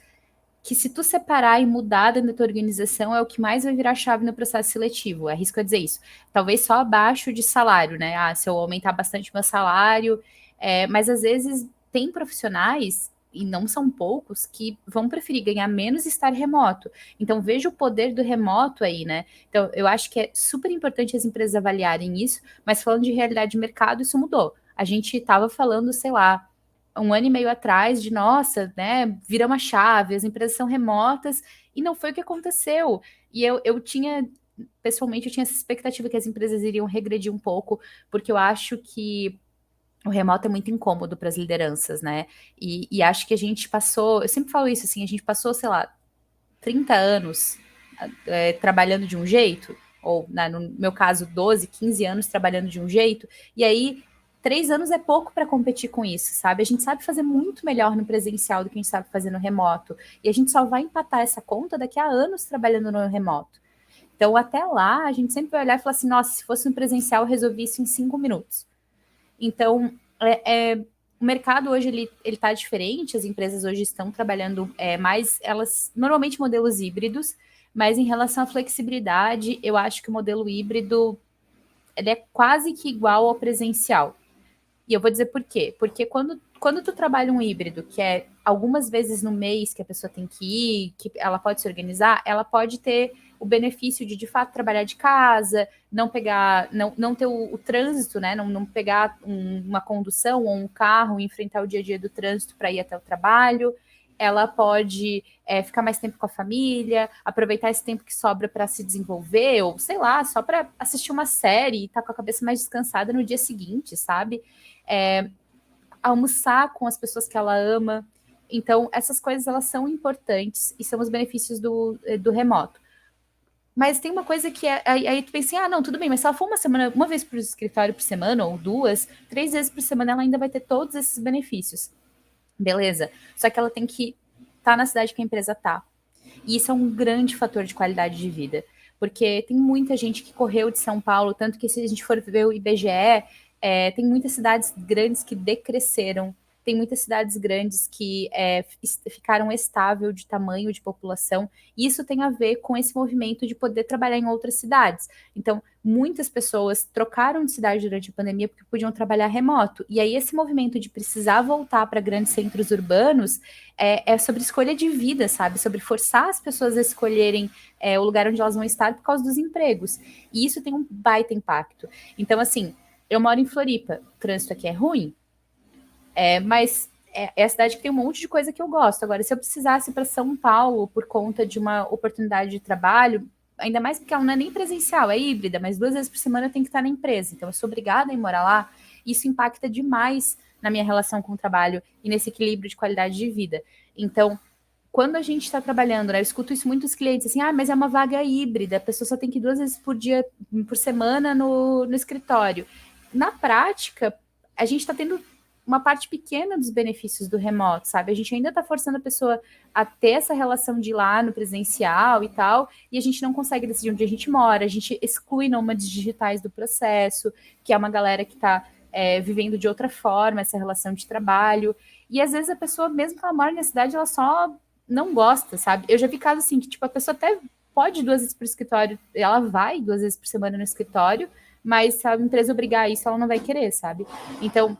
que, se tu separar e mudar dentro da tua organização, é o que mais vai virar chave no processo seletivo. Arrisco a dizer isso. Talvez só abaixo de salário, né? Se eu aumentar bastante meu salário, mas às vezes tem profissionais, e não são poucos, que vão preferir ganhar menos e estar remoto. Então, veja o poder do remoto aí, né? Então, eu acho que é super importante as empresas avaliarem isso, mas falando de realidade de mercado, isso mudou. A gente estava falando, sei lá, um ano e meio atrás de, nossa, né, vira uma chave, as empresas são remotas, e não foi o que aconteceu. E eu tinha, pessoalmente, eu tinha essa expectativa que as empresas iriam regredir um pouco, porque eu acho que o remoto é muito incômodo para as lideranças, né? E acho que a gente passou, eu sempre falo isso, assim, a gente passou, sei lá, 30 anos trabalhando de um jeito, ou no meu caso, 12, 15 anos trabalhando de um jeito, e aí 3 anos é pouco para competir com isso, sabe? A gente sabe fazer muito melhor no presencial do que a gente sabe fazer no remoto, e a gente só vai empatar essa conta daqui a anos trabalhando no remoto. Então, até lá, a gente sempre vai olhar e falar assim, nossa, se fosse no presencial, eu resolvi isso em 5 minutos. Então, o mercado hoje ele está diferente, as empresas hoje estão trabalhando mais, elas normalmente modelos híbridos, mas em relação à flexibilidade, eu acho que o modelo híbrido ele é quase que igual ao presencial. E eu vou dizer por quê. Porque quando tu trabalha um híbrido, que é algumas vezes no mês que a pessoa tem que ir, que ela pode se organizar, ela pode ter o benefício de fato trabalhar de casa, não pegar, não ter o trânsito, né? Não pegar uma condução ou um carro e enfrentar o dia a dia do trânsito para ir até o trabalho. Ela pode ficar mais tempo com a família, aproveitar esse tempo que sobra para se desenvolver, ou sei lá, só para assistir uma série e estar com a cabeça mais descansada no dia seguinte, sabe? É, almoçar com as pessoas que ela ama. Então, essas coisas elas são importantes e são os benefícios do remoto. Mas tem uma coisa que aí tu pensa assim, ah, não, tudo bem, mas se ela for uma vez para o escritório por semana, ou duas, 3 vezes por semana, ela ainda vai ter todos esses benefícios. Beleza. Só que ela tem que estar na cidade que a empresa tá. E isso é um grande fator de qualidade de vida. Porque tem muita gente que correu de São Paulo, tanto que se a gente for ver o IBGE, tem muitas cidades grandes que decresceram, tem muitas cidades grandes que ficaram estável de tamanho de população, e isso tem a ver com esse movimento de poder trabalhar em outras cidades. Então, muitas pessoas trocaram de cidade durante a pandemia porque podiam trabalhar remoto, e aí esse movimento de precisar voltar para grandes centros urbanos é sobre escolha de vida, sabe? Sobre forçar as pessoas a escolherem o lugar onde elas vão estar por causa dos empregos. E isso tem um baita impacto. Então, assim, eu moro em Floripa, o trânsito aqui é ruim, mas é a cidade que tem um monte de coisa que eu gosto. Agora, se eu precisasse para São Paulo por conta de uma oportunidade de trabalho, ainda mais porque ela não é nem presencial, é híbrida, mas 2 vezes por semana eu tenho que estar na empresa. Então, eu sou obrigada a ir morar lá. Isso impacta demais na minha relação com o trabalho e nesse equilíbrio de qualidade de vida. Então, quando a gente está trabalhando, né, eu escuto isso muitos clientes assim, ah, mas é uma vaga híbrida, a pessoa só tem que ir 2 vezes por dia, por semana no escritório. Na prática, a gente está tendo uma parte pequena dos benefícios do remoto, sabe? A gente ainda está forçando a pessoa a ter essa relação de ir lá no presencial e tal, e a gente não consegue decidir onde a gente mora, a gente exclui nômades digitais do processo, que é uma galera que está vivendo de outra forma essa relação de trabalho, e às vezes a pessoa, mesmo que ela mora na cidade, ela só não gosta, sabe? Eu já vi casos assim, que tipo, a pessoa até pode ir 2 vezes por escritório, ela vai 2 vezes por semana no escritório, mas se a empresa obrigar a isso, ela não vai querer, sabe? Então,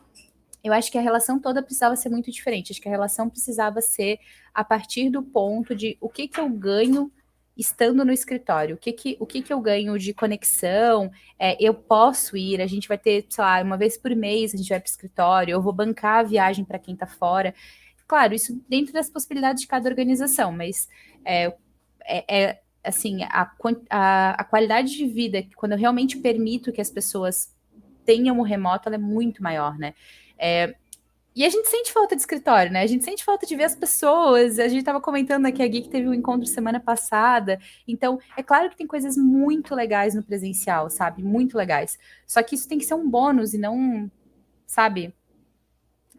eu acho que a relação toda precisava ser muito diferente. Acho que a relação precisava ser a partir do ponto de o que eu ganho estando no escritório, o que eu ganho de conexão, eu posso ir, a gente vai ter, sei lá, uma vez por mês a gente vai para o escritório, eu vou bancar a viagem para quem está fora. Claro, isso dentro das possibilidades de cada organização, mas assim, a qualidade de vida, quando eu realmente permito que as pessoas tenham o remoto, ela é muito maior, né? E a gente sente falta de escritório, né? A gente sente falta de ver as pessoas. A gente estava comentando aqui, a Gui que teve um encontro semana passada. Então, é claro que tem coisas muito legais no presencial, sabe? Muito legais. Só que isso tem que ser um bônus e não, sabe,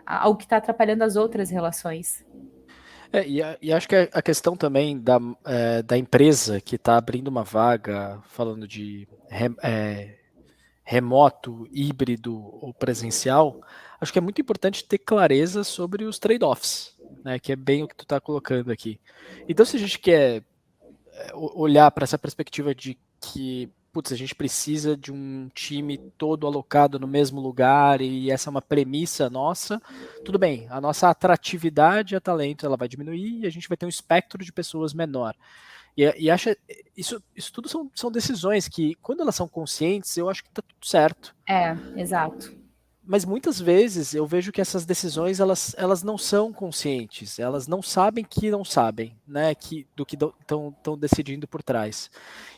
algo que está atrapalhando as outras relações. E acho que a questão também da empresa que está abrindo uma vaga, falando de remoto, híbrido ou presencial, acho que é muito importante ter clareza sobre os trade-offs, né, que é bem o que tu está colocando aqui. Então, se a gente quer olhar para essa perspectiva de que, putz, a gente precisa de um time todo alocado no mesmo lugar e essa é uma premissa nossa, tudo bem, a nossa atratividade a talento ela vai diminuir e a gente vai ter um espectro de pessoas menor. E acha, isso tudo são decisões que, quando elas são conscientes, eu acho que está tudo certo. Exato. Mas muitas vezes eu vejo que essas decisões elas não são conscientes, elas não sabem que não sabem, né, do que estão decidindo por trás.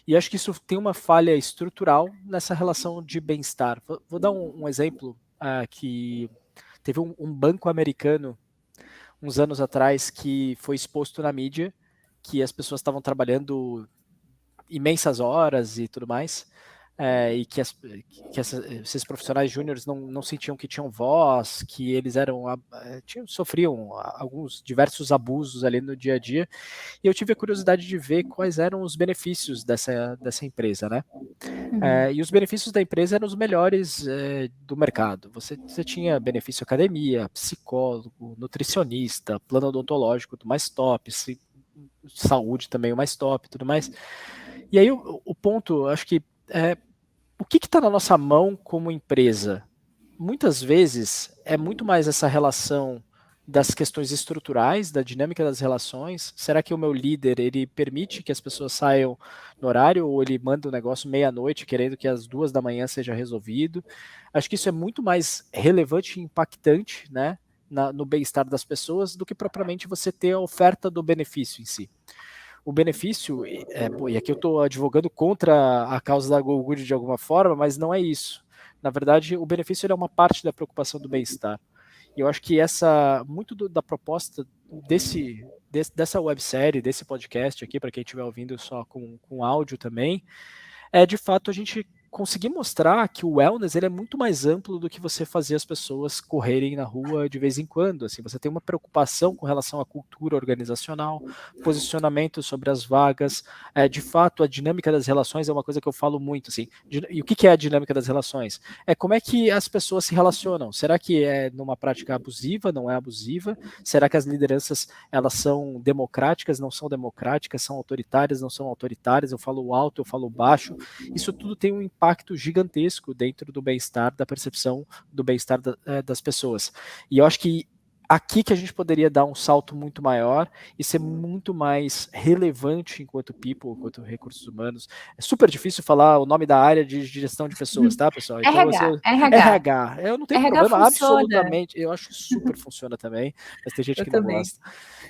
E acho que isso tem uma falha estrutural nessa relação de bem-estar. Vou dar um exemplo que teve um banco americano uns anos atrás que foi exposto na mídia que as pessoas estavam trabalhando imensas horas e tudo mais, e que esses profissionais júniores não sentiam que tinham voz, que eles sofriam alguns diversos abusos ali no dia a dia, e eu tive a curiosidade de ver quais eram os benefícios dessa empresa, né? E os benefícios da empresa eram os melhores do mercado. Você tinha benefício academia, psicólogo, nutricionista, plano odontológico do mais top, saúde também o mais top, tudo mais. E aí o ponto, acho que o que está na nossa mão como empresa? Muitas vezes é muito mais essa relação das questões estruturais, da dinâmica das relações. Será que o meu líder, ele permite que as pessoas saiam no horário ou ele manda o negócio meia-noite querendo que às 2 da manhã seja resolvido? Acho que isso é muito mais relevante e impactante, né, no bem-estar das pessoas do que propriamente você ter a oferta do benefício em si. O benefício, e aqui eu estou advogando contra a causa da GoGood de alguma forma, mas não é isso. Na verdade, o benefício é uma parte da preocupação do bem-estar. E eu acho que muito da proposta dessa websérie, desse podcast aqui, para quem estiver ouvindo só com áudio também, é de fato a gente conseguir mostrar que o wellness ele é muito mais amplo do que você fazer as pessoas correrem na rua de vez em quando. Assim, você tem uma preocupação com relação à cultura organizacional, posicionamento sobre as vagas. De fato, a dinâmica das relações é uma coisa que eu falo muito. Assim, e o que é a dinâmica das relações? É como é que as pessoas se relacionam. Será que é numa prática abusiva, não é abusiva? Será que as lideranças elas são democráticas, não são democráticas, são autoritárias, não são autoritárias? Eu falo alto, eu falo baixo. Isso tudo tem um impacto gigantesco dentro do bem-estar, da percepção do bem-estar das pessoas. E eu acho que aqui que a gente poderia dar um salto muito maior e ser muito mais relevante enquanto people, enquanto recursos humanos. É super difícil falar o nome da área de gestão de pessoas, tá, pessoal? Então, RH. Eu não tenho RH problema, funciona. absolutamente. Eu acho que super funciona também, mas tem gente Eu que também. não gosta.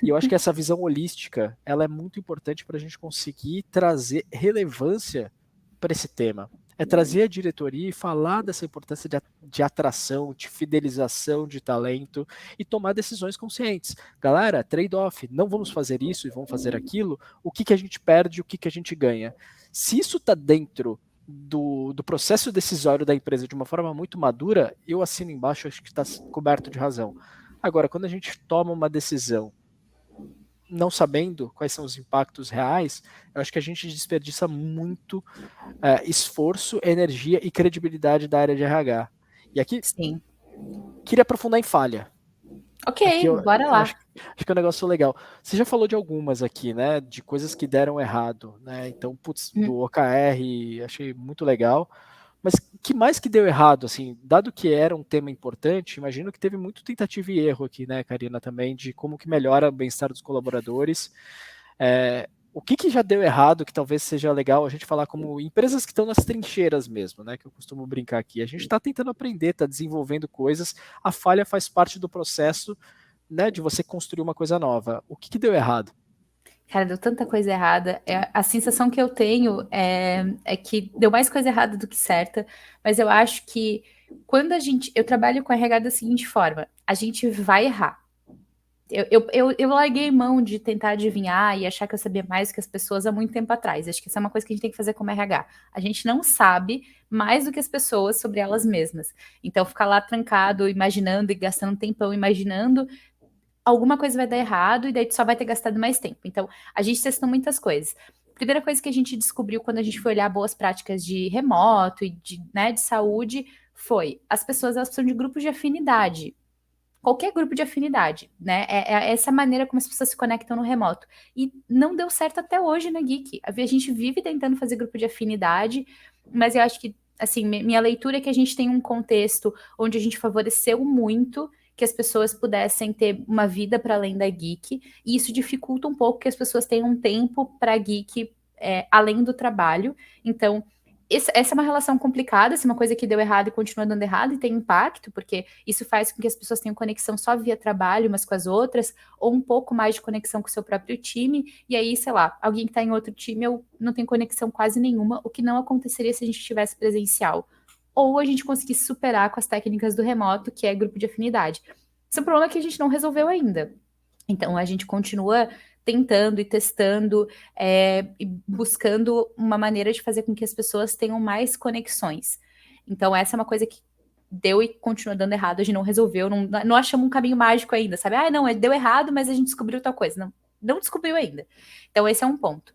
E eu acho que essa visão holística, ela é muito importante para a gente conseguir trazer relevância para esse tema. É trazer a diretoria e falar dessa importância de atração, de fidelização de talento e tomar decisões conscientes. Galera, trade-off, não vamos fazer isso e vamos fazer aquilo, o que a gente perde, o que a gente ganha. Se isso está dentro do processo decisório da empresa de uma forma muito madura, eu assino embaixo, acho que está coberto de razão. Agora, quando a gente toma uma decisão não sabendo quais são os impactos reais, eu acho que a gente desperdiça muito esforço, energia e credibilidade da área de RH. E aqui, Sim. queria aprofundar em falha. Ok, bora lá. Acho que é um negócio legal. Você já falou de algumas aqui, né? De coisas que deram errado, né? Então, do OKR, achei muito legal. Mas que mais que deu errado, assim, dado que era um tema importante, imagino que teve muito tentativa e erro aqui, né, Karina, também, de como que melhora o bem-estar dos colaboradores. O que já deu errado, que talvez seja legal a gente falar como empresas que estão nas trincheiras mesmo, né, que eu costumo brincar aqui. A gente está tentando aprender, está desenvolvendo coisas, a falha faz parte do processo, né, de você construir uma coisa nova. O que deu errado? Cara, deu tanta coisa errada. A sensação que eu tenho é que deu mais coisa errada do que certa, mas eu acho que quando eu trabalho com RH da seguinte forma, a gente vai errar. Eu larguei mão de tentar adivinhar e achar que eu sabia mais que as pessoas há muito tempo atrás. Acho que isso é uma coisa que a gente tem que fazer como RH. A gente não sabe mais do que as pessoas sobre elas mesmas. Então, ficar lá trancado, imaginando e gastando um tempão imaginando, alguma coisa vai dar errado e daí tu só vai ter gastado mais tempo. Então, a gente testou muitas coisas. Primeira coisa que a gente descobriu quando a gente foi olhar boas práticas de remoto e de saúde foi as pessoas elas precisam de grupos de afinidade. Qualquer grupo de afinidade, né? É essa maneira como as pessoas se conectam no remoto. E não deu certo até hoje na Geek. A gente vive tentando fazer grupo de afinidade, mas eu acho que, assim, minha leitura é que a gente tem um contexto onde a gente favoreceu muito que as pessoas pudessem ter uma vida para além da Geek, e isso dificulta um pouco que as pessoas tenham um tempo para Geek além do trabalho. Então, essa é uma relação complicada, essa é uma coisa que deu errado e continua dando errado e tem impacto, porque isso faz com que as pessoas tenham conexão só via trabalho umas com as outras, ou um pouco mais de conexão com o seu próprio time, e aí, sei lá, alguém que está em outro time eu não tenho conexão quase nenhuma, o que não aconteceria se a gente estivesse presencial. Ou a gente conseguisse superar com as técnicas do remoto, que é grupo de afinidade. Esse é um problema que a gente não resolveu ainda. Então, a gente continua tentando e testando e buscando uma maneira de fazer com que as pessoas tenham mais conexões. Então, essa é uma coisa que deu e continua dando errado, a gente não resolveu, não achamos um caminho mágico ainda, sabe? Não, deu errado, mas a gente descobriu tal coisa. Não descobriu ainda. Então, esse é um ponto.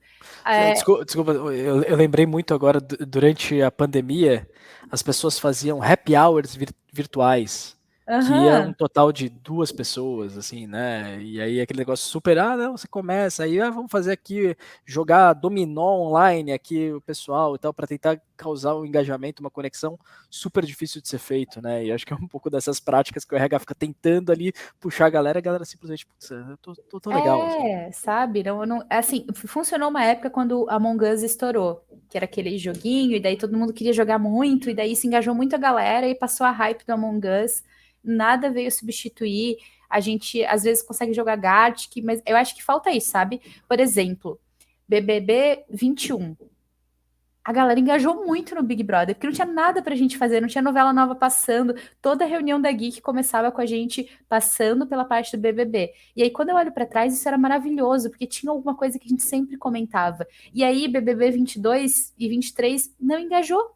Desculpa, eu lembrei muito agora, durante a pandemia, as pessoas faziam happy hours virtuais, que ia um Aham. total de 2 pessoas, assim, né? E aí aquele negócio super, não, você começa, aí vamos fazer aqui, jogar dominó online aqui, o pessoal e tal, para tentar causar um engajamento, uma conexão super difícil de ser feito, né? E acho que é um pouco dessas práticas que o RH fica tentando ali puxar a galera simplesmente, putz, eu tô tão legal, assim. Sabe? Não, assim, funcionou uma época quando Among Us estourou, que era aquele joguinho, e daí todo mundo queria jogar muito, e daí se engajou muito a galera e passou a hype do Among Us. Nada veio substituir. A gente às vezes consegue jogar Gartic, mas eu acho que falta isso, sabe? Por exemplo, BBB 21. A galera engajou muito no Big Brother, porque não tinha nada pra gente fazer, não tinha novela nova passando. Toda reunião da Geek começava com a gente passando pela parte do BBB. E aí, quando eu olho pra trás, isso era maravilhoso, porque tinha alguma coisa que a gente sempre comentava. E aí, BBB 22 e 23 não engajou.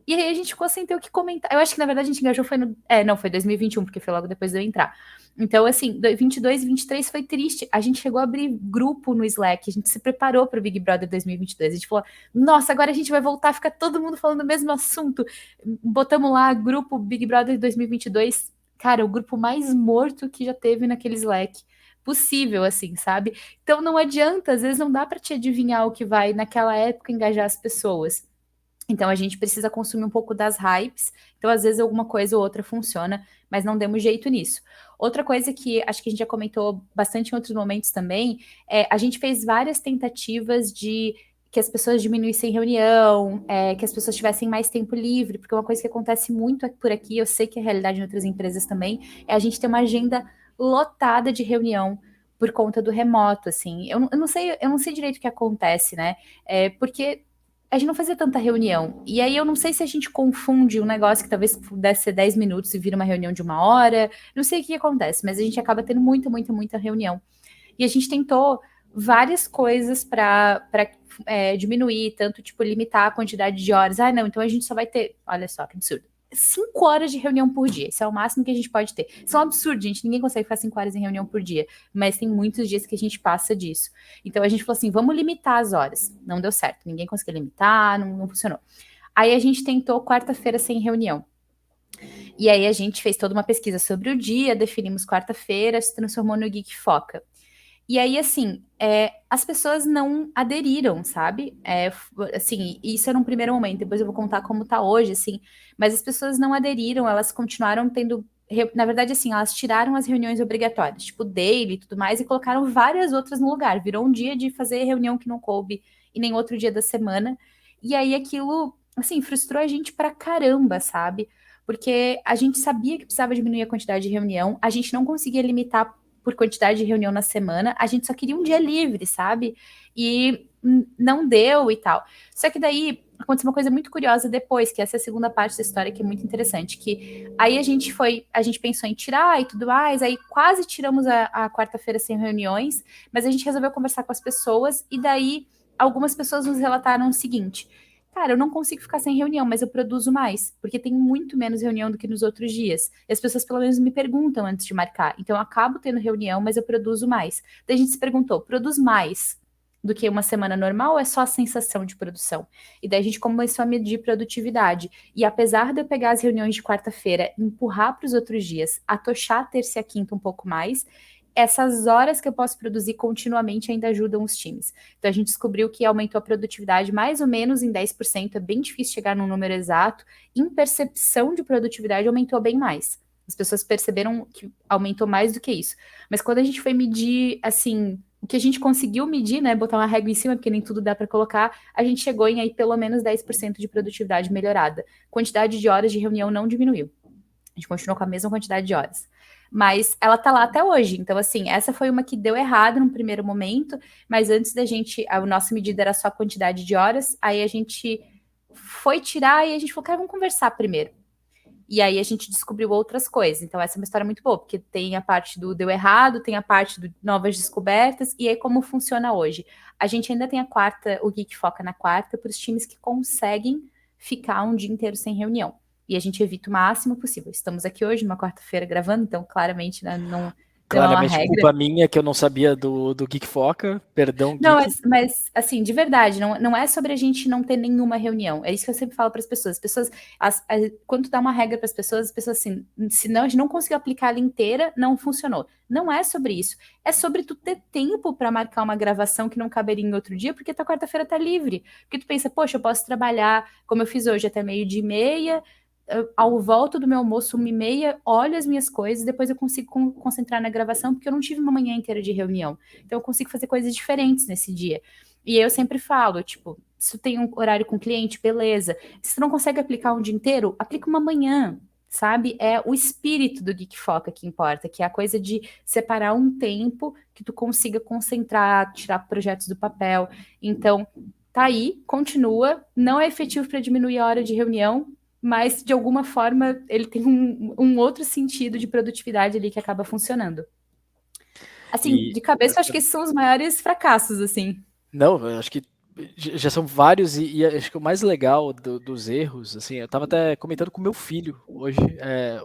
E aí a gente ficou sem ter o que comentar. Eu acho que, na verdade, a gente engajou foi no. Não, foi 2021, porque foi logo depois de eu entrar. Então, assim, 22 e 23 foi triste. A gente chegou a abrir grupo no Slack, a gente se preparou para o Big Brother 2022. A gente falou, nossa, agora a gente vai voltar, fica todo mundo falando o mesmo assunto. Botamos lá, grupo Big Brother 2022. Cara, o grupo mais morto que já teve naquele Slack. Possível, assim, sabe? Então não adianta, às vezes não dá para te adivinhar o que vai naquela época engajar as pessoas. Então a gente precisa consumir um pouco das hypes. Então, às vezes, alguma coisa ou outra funciona, mas não demos jeito nisso. Outra coisa que acho que a gente já comentou bastante em outros momentos também, a gente fez várias tentativas de que as pessoas diminuíssem reunião, que as pessoas tivessem mais tempo livre, porque uma coisa que acontece muito por aqui, eu sei que é a realidade em outras empresas também, é a gente ter uma agenda lotada de reunião por conta do remoto, assim. Eu não sei direito o que acontece, né? Porque a gente não fazia tanta reunião. E aí eu não sei se a gente confunde um negócio que talvez pudesse ser 10 minutos e vira uma reunião de 1 hora. Não sei o que acontece, mas a gente acaba tendo muita, muita, muita reunião. E a gente tentou várias coisas para diminuir, tanto tipo limitar a quantidade de horas. Ah, não, então a gente só vai ter. Olha só que absurdo. 5 horas de reunião por dia. Isso é o máximo que a gente pode ter. Isso é um absurdo, gente. Ninguém consegue ficar 5 horas em reunião por dia. Mas tem muitos dias que a gente passa disso. Então a gente falou assim: vamos limitar as horas. Não deu certo. Ninguém conseguiu limitar, não funcionou. Aí a gente tentou quarta-feira sem reunião. E aí a gente fez toda uma pesquisa sobre o dia, definimos quarta-feira, se transformou no Geek Foca. E aí, assim, as pessoas não aderiram, sabe? Assim, isso era um primeiro momento, depois eu vou contar como tá hoje, assim, mas as pessoas não aderiram, elas continuaram tendo. Na verdade, assim, elas tiraram as reuniões obrigatórias, tipo daily e tudo mais, e colocaram várias outras no lugar. Virou um dia de fazer reunião que não coube e nem outro dia da semana. E aí aquilo, assim, frustrou a gente pra caramba, sabe? Porque a gente sabia que precisava diminuir a quantidade de reunião, a gente não conseguia limitar por quantidade de reunião na semana, a gente só queria um dia livre, sabe? E não deu e tal. Só que daí aconteceu uma coisa muito curiosa depois, que essa é a segunda parte da história que é muito interessante, que aí a gente pensou em tirar e tudo mais, aí quase tiramos a quarta-feira sem reuniões, mas a gente resolveu conversar com as pessoas e daí algumas pessoas nos relataram o seguinte: cara, eu não consigo ficar sem reunião, mas eu produzo mais, porque tem muito menos reunião do que nos outros dias. E as pessoas, pelo menos, me perguntam antes de marcar. Então, eu acabo tendo reunião, mas eu produzo mais. Daí a gente se perguntou: produz mais do que uma semana normal ou é só a sensação de produção? E daí a gente começou a medir produtividade. E apesar de eu pegar as reuniões de quarta-feira, empurrar para os outros dias, atochar a terça e a quinta um pouco mais, essas horas que eu posso produzir continuamente ainda ajudam os times. Então a gente descobriu que aumentou a produtividade mais ou menos em 10%, é bem difícil chegar num número exato. Em percepção de produtividade aumentou bem mais. As pessoas perceberam que aumentou mais do que isso. Mas quando a gente foi medir, assim, o que a gente conseguiu medir, né, botar uma régua em cima, porque nem tudo dá para colocar, a gente chegou em aí pelo menos 10% de produtividade melhorada. Quantidade de horas de reunião não diminuiu. A gente continuou com a mesma quantidade de horas. Mas ela tá lá até hoje. Então, assim, essa foi uma que deu errado no primeiro momento, mas antes da gente, a nossa medida era só a quantidade de horas, aí a gente foi tirar e a gente falou, cara, vamos conversar primeiro. E aí a gente descobriu outras coisas. Então, essa é uma história muito boa, porque tem a parte do deu errado, tem a parte do novas descobertas, e aí como funciona hoje. A gente ainda tem a quarta, o Geek foca na quarta, para os times que conseguem ficar um dia inteiro sem reunião. E a gente evita o máximo possível. Estamos aqui hoje, numa quarta-feira, gravando, então claramente, né, Então é uma Claramente regra. culpa minha que eu não sabia do Geek Foca, perdão, Não, Geek. mas, assim, de verdade, não é sobre a gente não ter nenhuma reunião. É isso que eu sempre falo para as pessoas. As pessoas, quando tu dá uma regra para as pessoas assim, se não, a gente não conseguiu aplicar ela inteira, não funcionou. Não é sobre isso. É sobre tu ter tempo para marcar uma gravação que não caberia em outro dia, porque tua quarta-feira tá livre. Porque tu pensa, poxa, eu posso trabalhar, como eu fiz hoje, até 12:30. Ao volta do meu almoço, 1:30, olho as minhas coisas, depois eu consigo concentrar na gravação, porque eu não tive uma manhã inteira de reunião. Então eu consigo fazer coisas diferentes nesse dia. E eu sempre falo, tipo, se tu tem um horário com cliente, beleza. Se tu não consegue aplicar um dia inteiro, aplica uma manhã, sabe? É o espírito do Geek Foca que importa, que é a coisa de separar um tempo que tu consiga concentrar, tirar projetos do papel. Então, tá aí, continua, não é efetivo para diminuir a hora de reunião, mas de alguma forma ele tem um outro sentido de produtividade ali que acaba funcionando. Assim, E de cabeça, eu acho que esses são os maiores fracassos, assim. não, eu acho que já são vários e acho que o mais legal dos erros, assim, eu tava até comentando com meu filho hoje,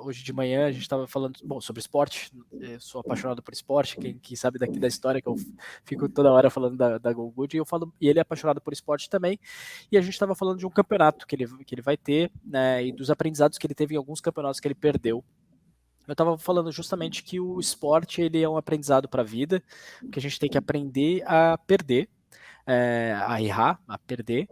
hoje de manhã a gente tava falando, bom, sobre esporte, eu sou apaixonado por esporte, quem sabe daqui da história que eu fico toda hora falando da Go Good, e ele é apaixonado por esporte também, e a gente tava falando de um campeonato que ele vai ter, né, e dos aprendizados que ele teve em alguns campeonatos que ele perdeu. Eu estava falando justamente que o esporte ele é um aprendizado para a vida, que a gente tem que aprender a perder, a errar, a perder,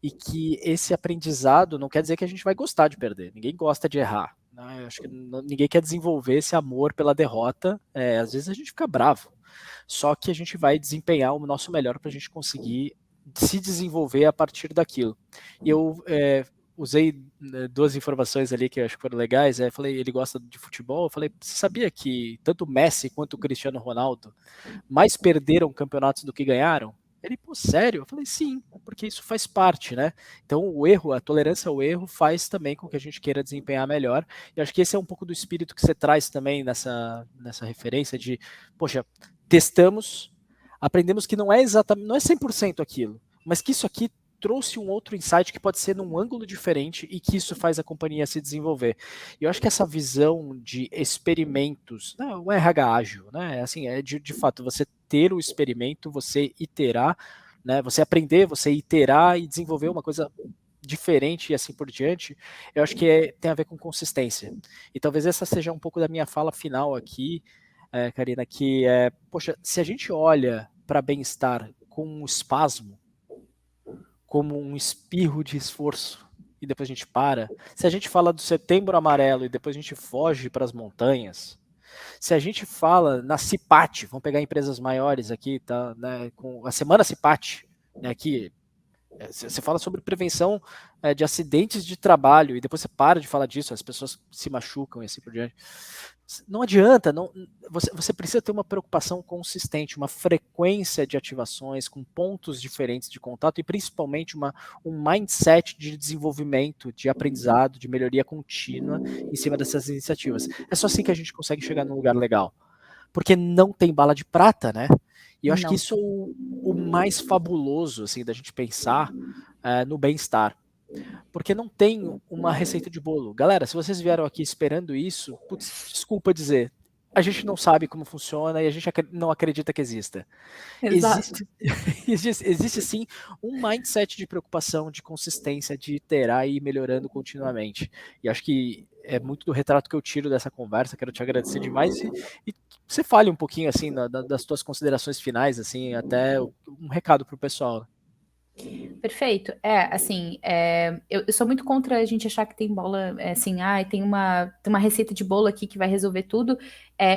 e que esse aprendizado não quer dizer que a gente vai gostar de perder. Ninguém gosta de errar. Né? Eu acho que ninguém quer desenvolver esse amor pela derrota. Às vezes a gente fica bravo. Só que a gente vai desempenhar o nosso melhor para a gente conseguir se desenvolver a partir daquilo. E eu usei duas informações ali que eu acho que foram legais. Eu falei, ele gosta de futebol. Eu falei, você sabia que tanto o Messi quanto o Cristiano Ronaldo mais perderam campeonatos do que ganharam? Ele, pô, sério? Eu falei, sim, porque isso faz parte, né? Então, o erro, a tolerância ao erro faz também com que a gente queira desempenhar melhor. E acho que esse é um pouco do espírito que você traz também nessa referência de, poxa, testamos, aprendemos que não é exatamente, não é 100% aquilo, mas que isso aqui trouxe um outro insight que pode ser num ângulo diferente e que isso faz a companhia se desenvolver. E eu acho que essa visão de experimentos, né, o RH ágil, né, assim, é de fato você ter o experimento, você iterar, né, você aprender, você iterar e desenvolver uma coisa diferente e assim por diante, eu acho que tem a ver com consistência. E talvez essa seja um pouco da minha fala final aqui, Karina, que poxa, se a gente olha para bem-estar com um espasmo, como um espirro de esforço e depois a gente para. Se a gente fala do Setembro Amarelo e depois a gente foge para as montanhas, se a gente fala na CIPAT, vamos pegar empresas maiores aqui, tá, né, com a Semana CIPAT, né, aqui você fala sobre prevenção de acidentes de trabalho e depois você para de falar disso, as pessoas se machucam e assim por diante. Não adianta, você precisa ter uma preocupação consistente, uma frequência de ativações com pontos diferentes de contato e principalmente um mindset de desenvolvimento, de aprendizado, de melhoria contínua em cima dessas iniciativas. É só assim que a gente consegue chegar num lugar legal. Porque não tem bala de prata, né? E eu acho que Não. isso é o mais fabuloso, assim, da gente pensar no bem-estar. Porque não tem uma receita de bolo. Galera, se vocês vieram aqui esperando isso, putz, desculpa dizer, a gente não sabe como funciona e a gente não acredita que exista. Exato. Existe, existe sim um mindset de preocupação, de consistência, de iterar e ir melhorando continuamente. E acho que é muito do retrato que eu tiro dessa conversa. Quero te agradecer demais e você fale um pouquinho assim das tuas considerações finais, assim, até um recado para o pessoal. Perfeito. Assim, eu sou muito contra a gente achar que tem bola, assim, tem uma receita de bolo aqui que vai resolver tudo.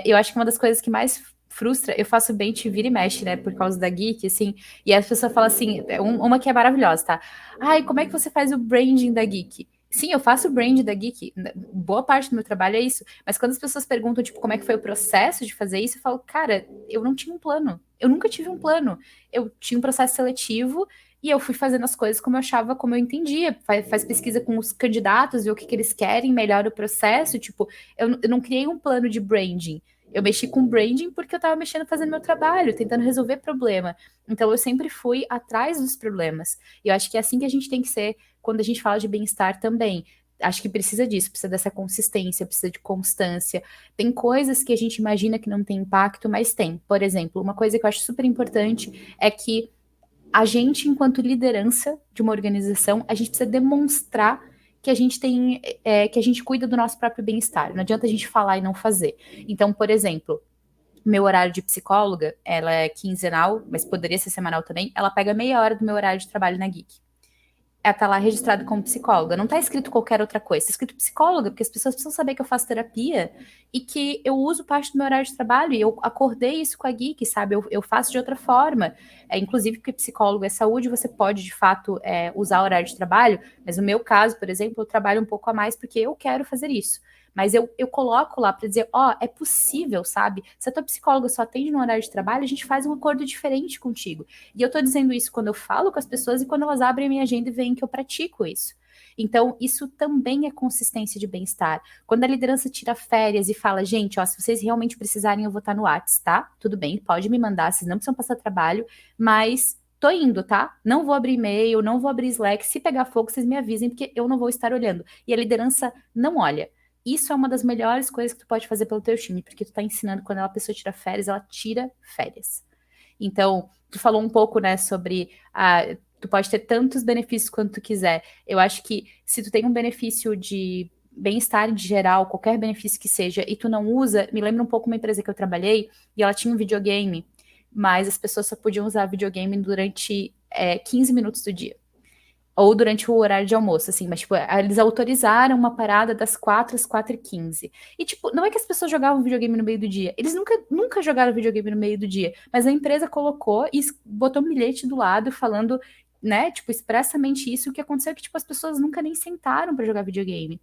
Eu acho que uma das coisas que mais frustra, eu faço bench vira e mexe, né, por causa da Geek, assim, e as pessoas falam assim, uma que é maravilhosa, tá? Ai, como é que você faz o branding da Geek? Sim, eu faço o brand da Geek, boa parte do meu trabalho é isso, mas quando as pessoas perguntam, tipo, como é que foi o processo de fazer isso, eu falo, cara, eu não tinha um plano, eu nunca tive um plano, eu tinha um processo seletivo, e eu fui fazendo as coisas como eu achava, como eu entendia. Faz pesquisa com os candidatos, ver o que eles querem, melhora o processo. Tipo, eu não criei um plano de branding. Eu mexi com branding porque eu estava mexendo, fazendo meu trabalho, tentando resolver problema. Então, eu sempre fui atrás dos problemas. E eu acho que é assim que a gente tem que ser quando a gente fala de bem-estar também. acho que precisa disso, precisa dessa consistência, precisa de constância. Tem coisas que a gente imagina que não tem impacto, mas tem. Por exemplo, uma coisa que eu acho super importante é que a gente, enquanto liderança de uma organização, a gente precisa demonstrar que a gente tem, que a gente cuida do nosso próprio bem-estar. Não adianta a gente falar e não fazer. Então, por exemplo, meu horário de psicóloga, ela é quinzenal, mas poderia ser semanal também. Ela pega meia hora do meu horário de trabalho na Geek. Ela tá lá registrada como psicóloga. Não tá escrito qualquer outra coisa. Tá escrito psicóloga, porque as pessoas precisam saber que eu faço terapia e que eu uso parte do meu horário de trabalho. E eu acordei isso com a Geek, sabe? Eu faço de outra forma. Inclusive, porque psicólogo é saúde, você pode, de fato, usar o horário de trabalho. Mas no meu caso, por exemplo, eu trabalho um pouco a mais porque eu quero fazer isso. Mas eu coloco lá para dizer, é possível, sabe? Se a tua psicóloga só atende no horário de trabalho, a gente faz um acordo diferente contigo. E eu tô dizendo isso quando eu falo com as pessoas e quando elas abrem a minha agenda e veem que eu pratico isso. Então, isso também é consistência de bem-estar. Quando a liderança tira férias e fala, gente, se vocês realmente precisarem, eu vou estar no Whats, tá? Tudo bem, pode me mandar, vocês não precisam passar trabalho, mas tô indo, tá? Não vou abrir e-mail, não vou abrir Slack. Se pegar fogo, vocês me avisem, porque eu não vou estar olhando. E a liderança não olha. Isso é uma das melhores coisas que tu pode fazer pelo teu time, porque tu tá ensinando quando a pessoa tira férias, ela tira férias. Então, tu falou um pouco, né, sobre tu pode ter tantos benefícios quanto tu quiser. Eu acho que se tu tem um benefício de bem-estar em geral, qualquer benefício que seja, e tu não usa, me lembra um pouco uma empresa que eu trabalhei, e ela tinha um videogame, mas as pessoas só podiam usar videogame durante 15 minutos do dia. Ou durante o horário de almoço, assim, mas, tipo, eles autorizaram uma parada das 4 às 4h15. E, tipo, não é que as pessoas jogavam videogame no meio do dia. Eles nunca jogaram videogame no meio do dia. Mas a empresa colocou e botou um bilhete do lado falando, né, tipo, expressamente isso. O que aconteceu é que, tipo, as pessoas nunca nem sentaram pra jogar videogame.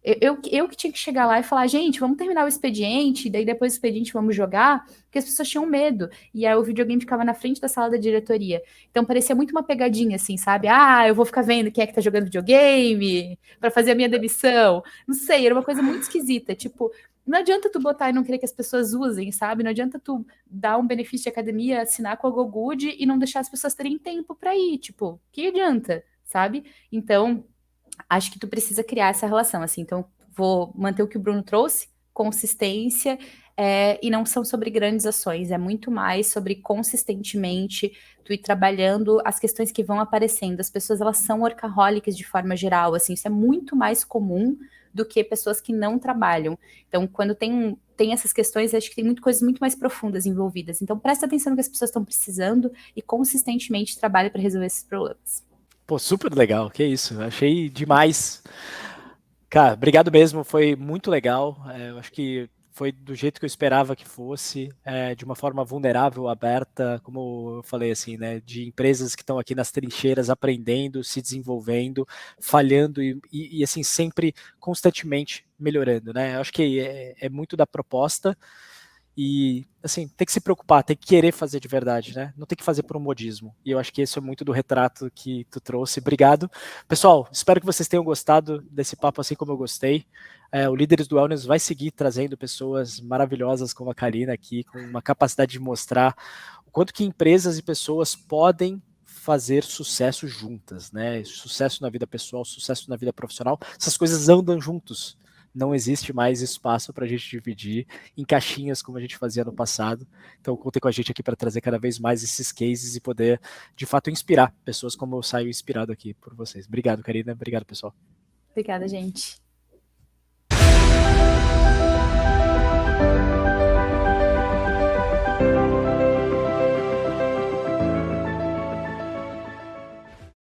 Eu que tinha que chegar lá e falar, gente, vamos terminar o expediente, daí depois do expediente vamos jogar, porque as pessoas tinham medo. E aí o videogame ficava na frente da sala da diretoria. Então parecia muito uma pegadinha, assim, sabe? Eu vou ficar vendo quem é que tá jogando videogame para fazer a minha demissão. Não sei, era uma coisa muito esquisita. Tipo, não adianta tu botar e não querer que as pessoas usem, sabe? Não adianta tu dar um benefício de academia, assinar com a GoGood e não deixar as pessoas terem tempo para ir. Tipo, que adianta, sabe? Então acho que tu precisa criar essa relação, assim, então vou manter o que o Bruno trouxe, consistência, e não são sobre grandes ações, é muito mais sobre consistentemente tu ir trabalhando as questões que vão aparecendo, as pessoas elas são workaholics de forma geral, assim, isso é muito mais comum do que pessoas que não trabalham, então quando tem essas questões, acho que tem coisas muito mais profundas envolvidas, então presta atenção no que as pessoas estão precisando e consistentemente trabalhe para resolver esses problemas. Pô, super legal, que isso, achei demais. Cara, obrigado mesmo, foi muito legal. Eu acho que foi do jeito que eu esperava que fosse, de uma forma vulnerável, aberta, como eu falei assim, né, de empresas que estão aqui nas trincheiras aprendendo, se desenvolvendo, falhando e assim, sempre constantemente melhorando, né? Eu acho que é muito da proposta. E, assim, tem que se preocupar, tem que querer fazer de verdade, né? Não tem que fazer por um modismo. E eu acho que esse é muito do retrato que tu trouxe. Obrigado. Pessoal, espero que vocês tenham gostado desse papo assim como eu gostei. O Líderes do Wellness vai seguir trazendo pessoas maravilhosas como a Karina aqui, com uma capacidade de mostrar o quanto que empresas e pessoas podem fazer sucesso juntas, né? Sucesso na vida pessoal, sucesso na vida profissional. Essas coisas andam juntos. Não existe mais espaço para a gente dividir em caixinhas como a gente fazia no passado. Então, contem com a gente aqui para trazer cada vez mais esses cases e poder, de fato, inspirar pessoas como eu saio inspirado aqui por vocês. Obrigado, Karina. Obrigado, pessoal. Obrigada, gente.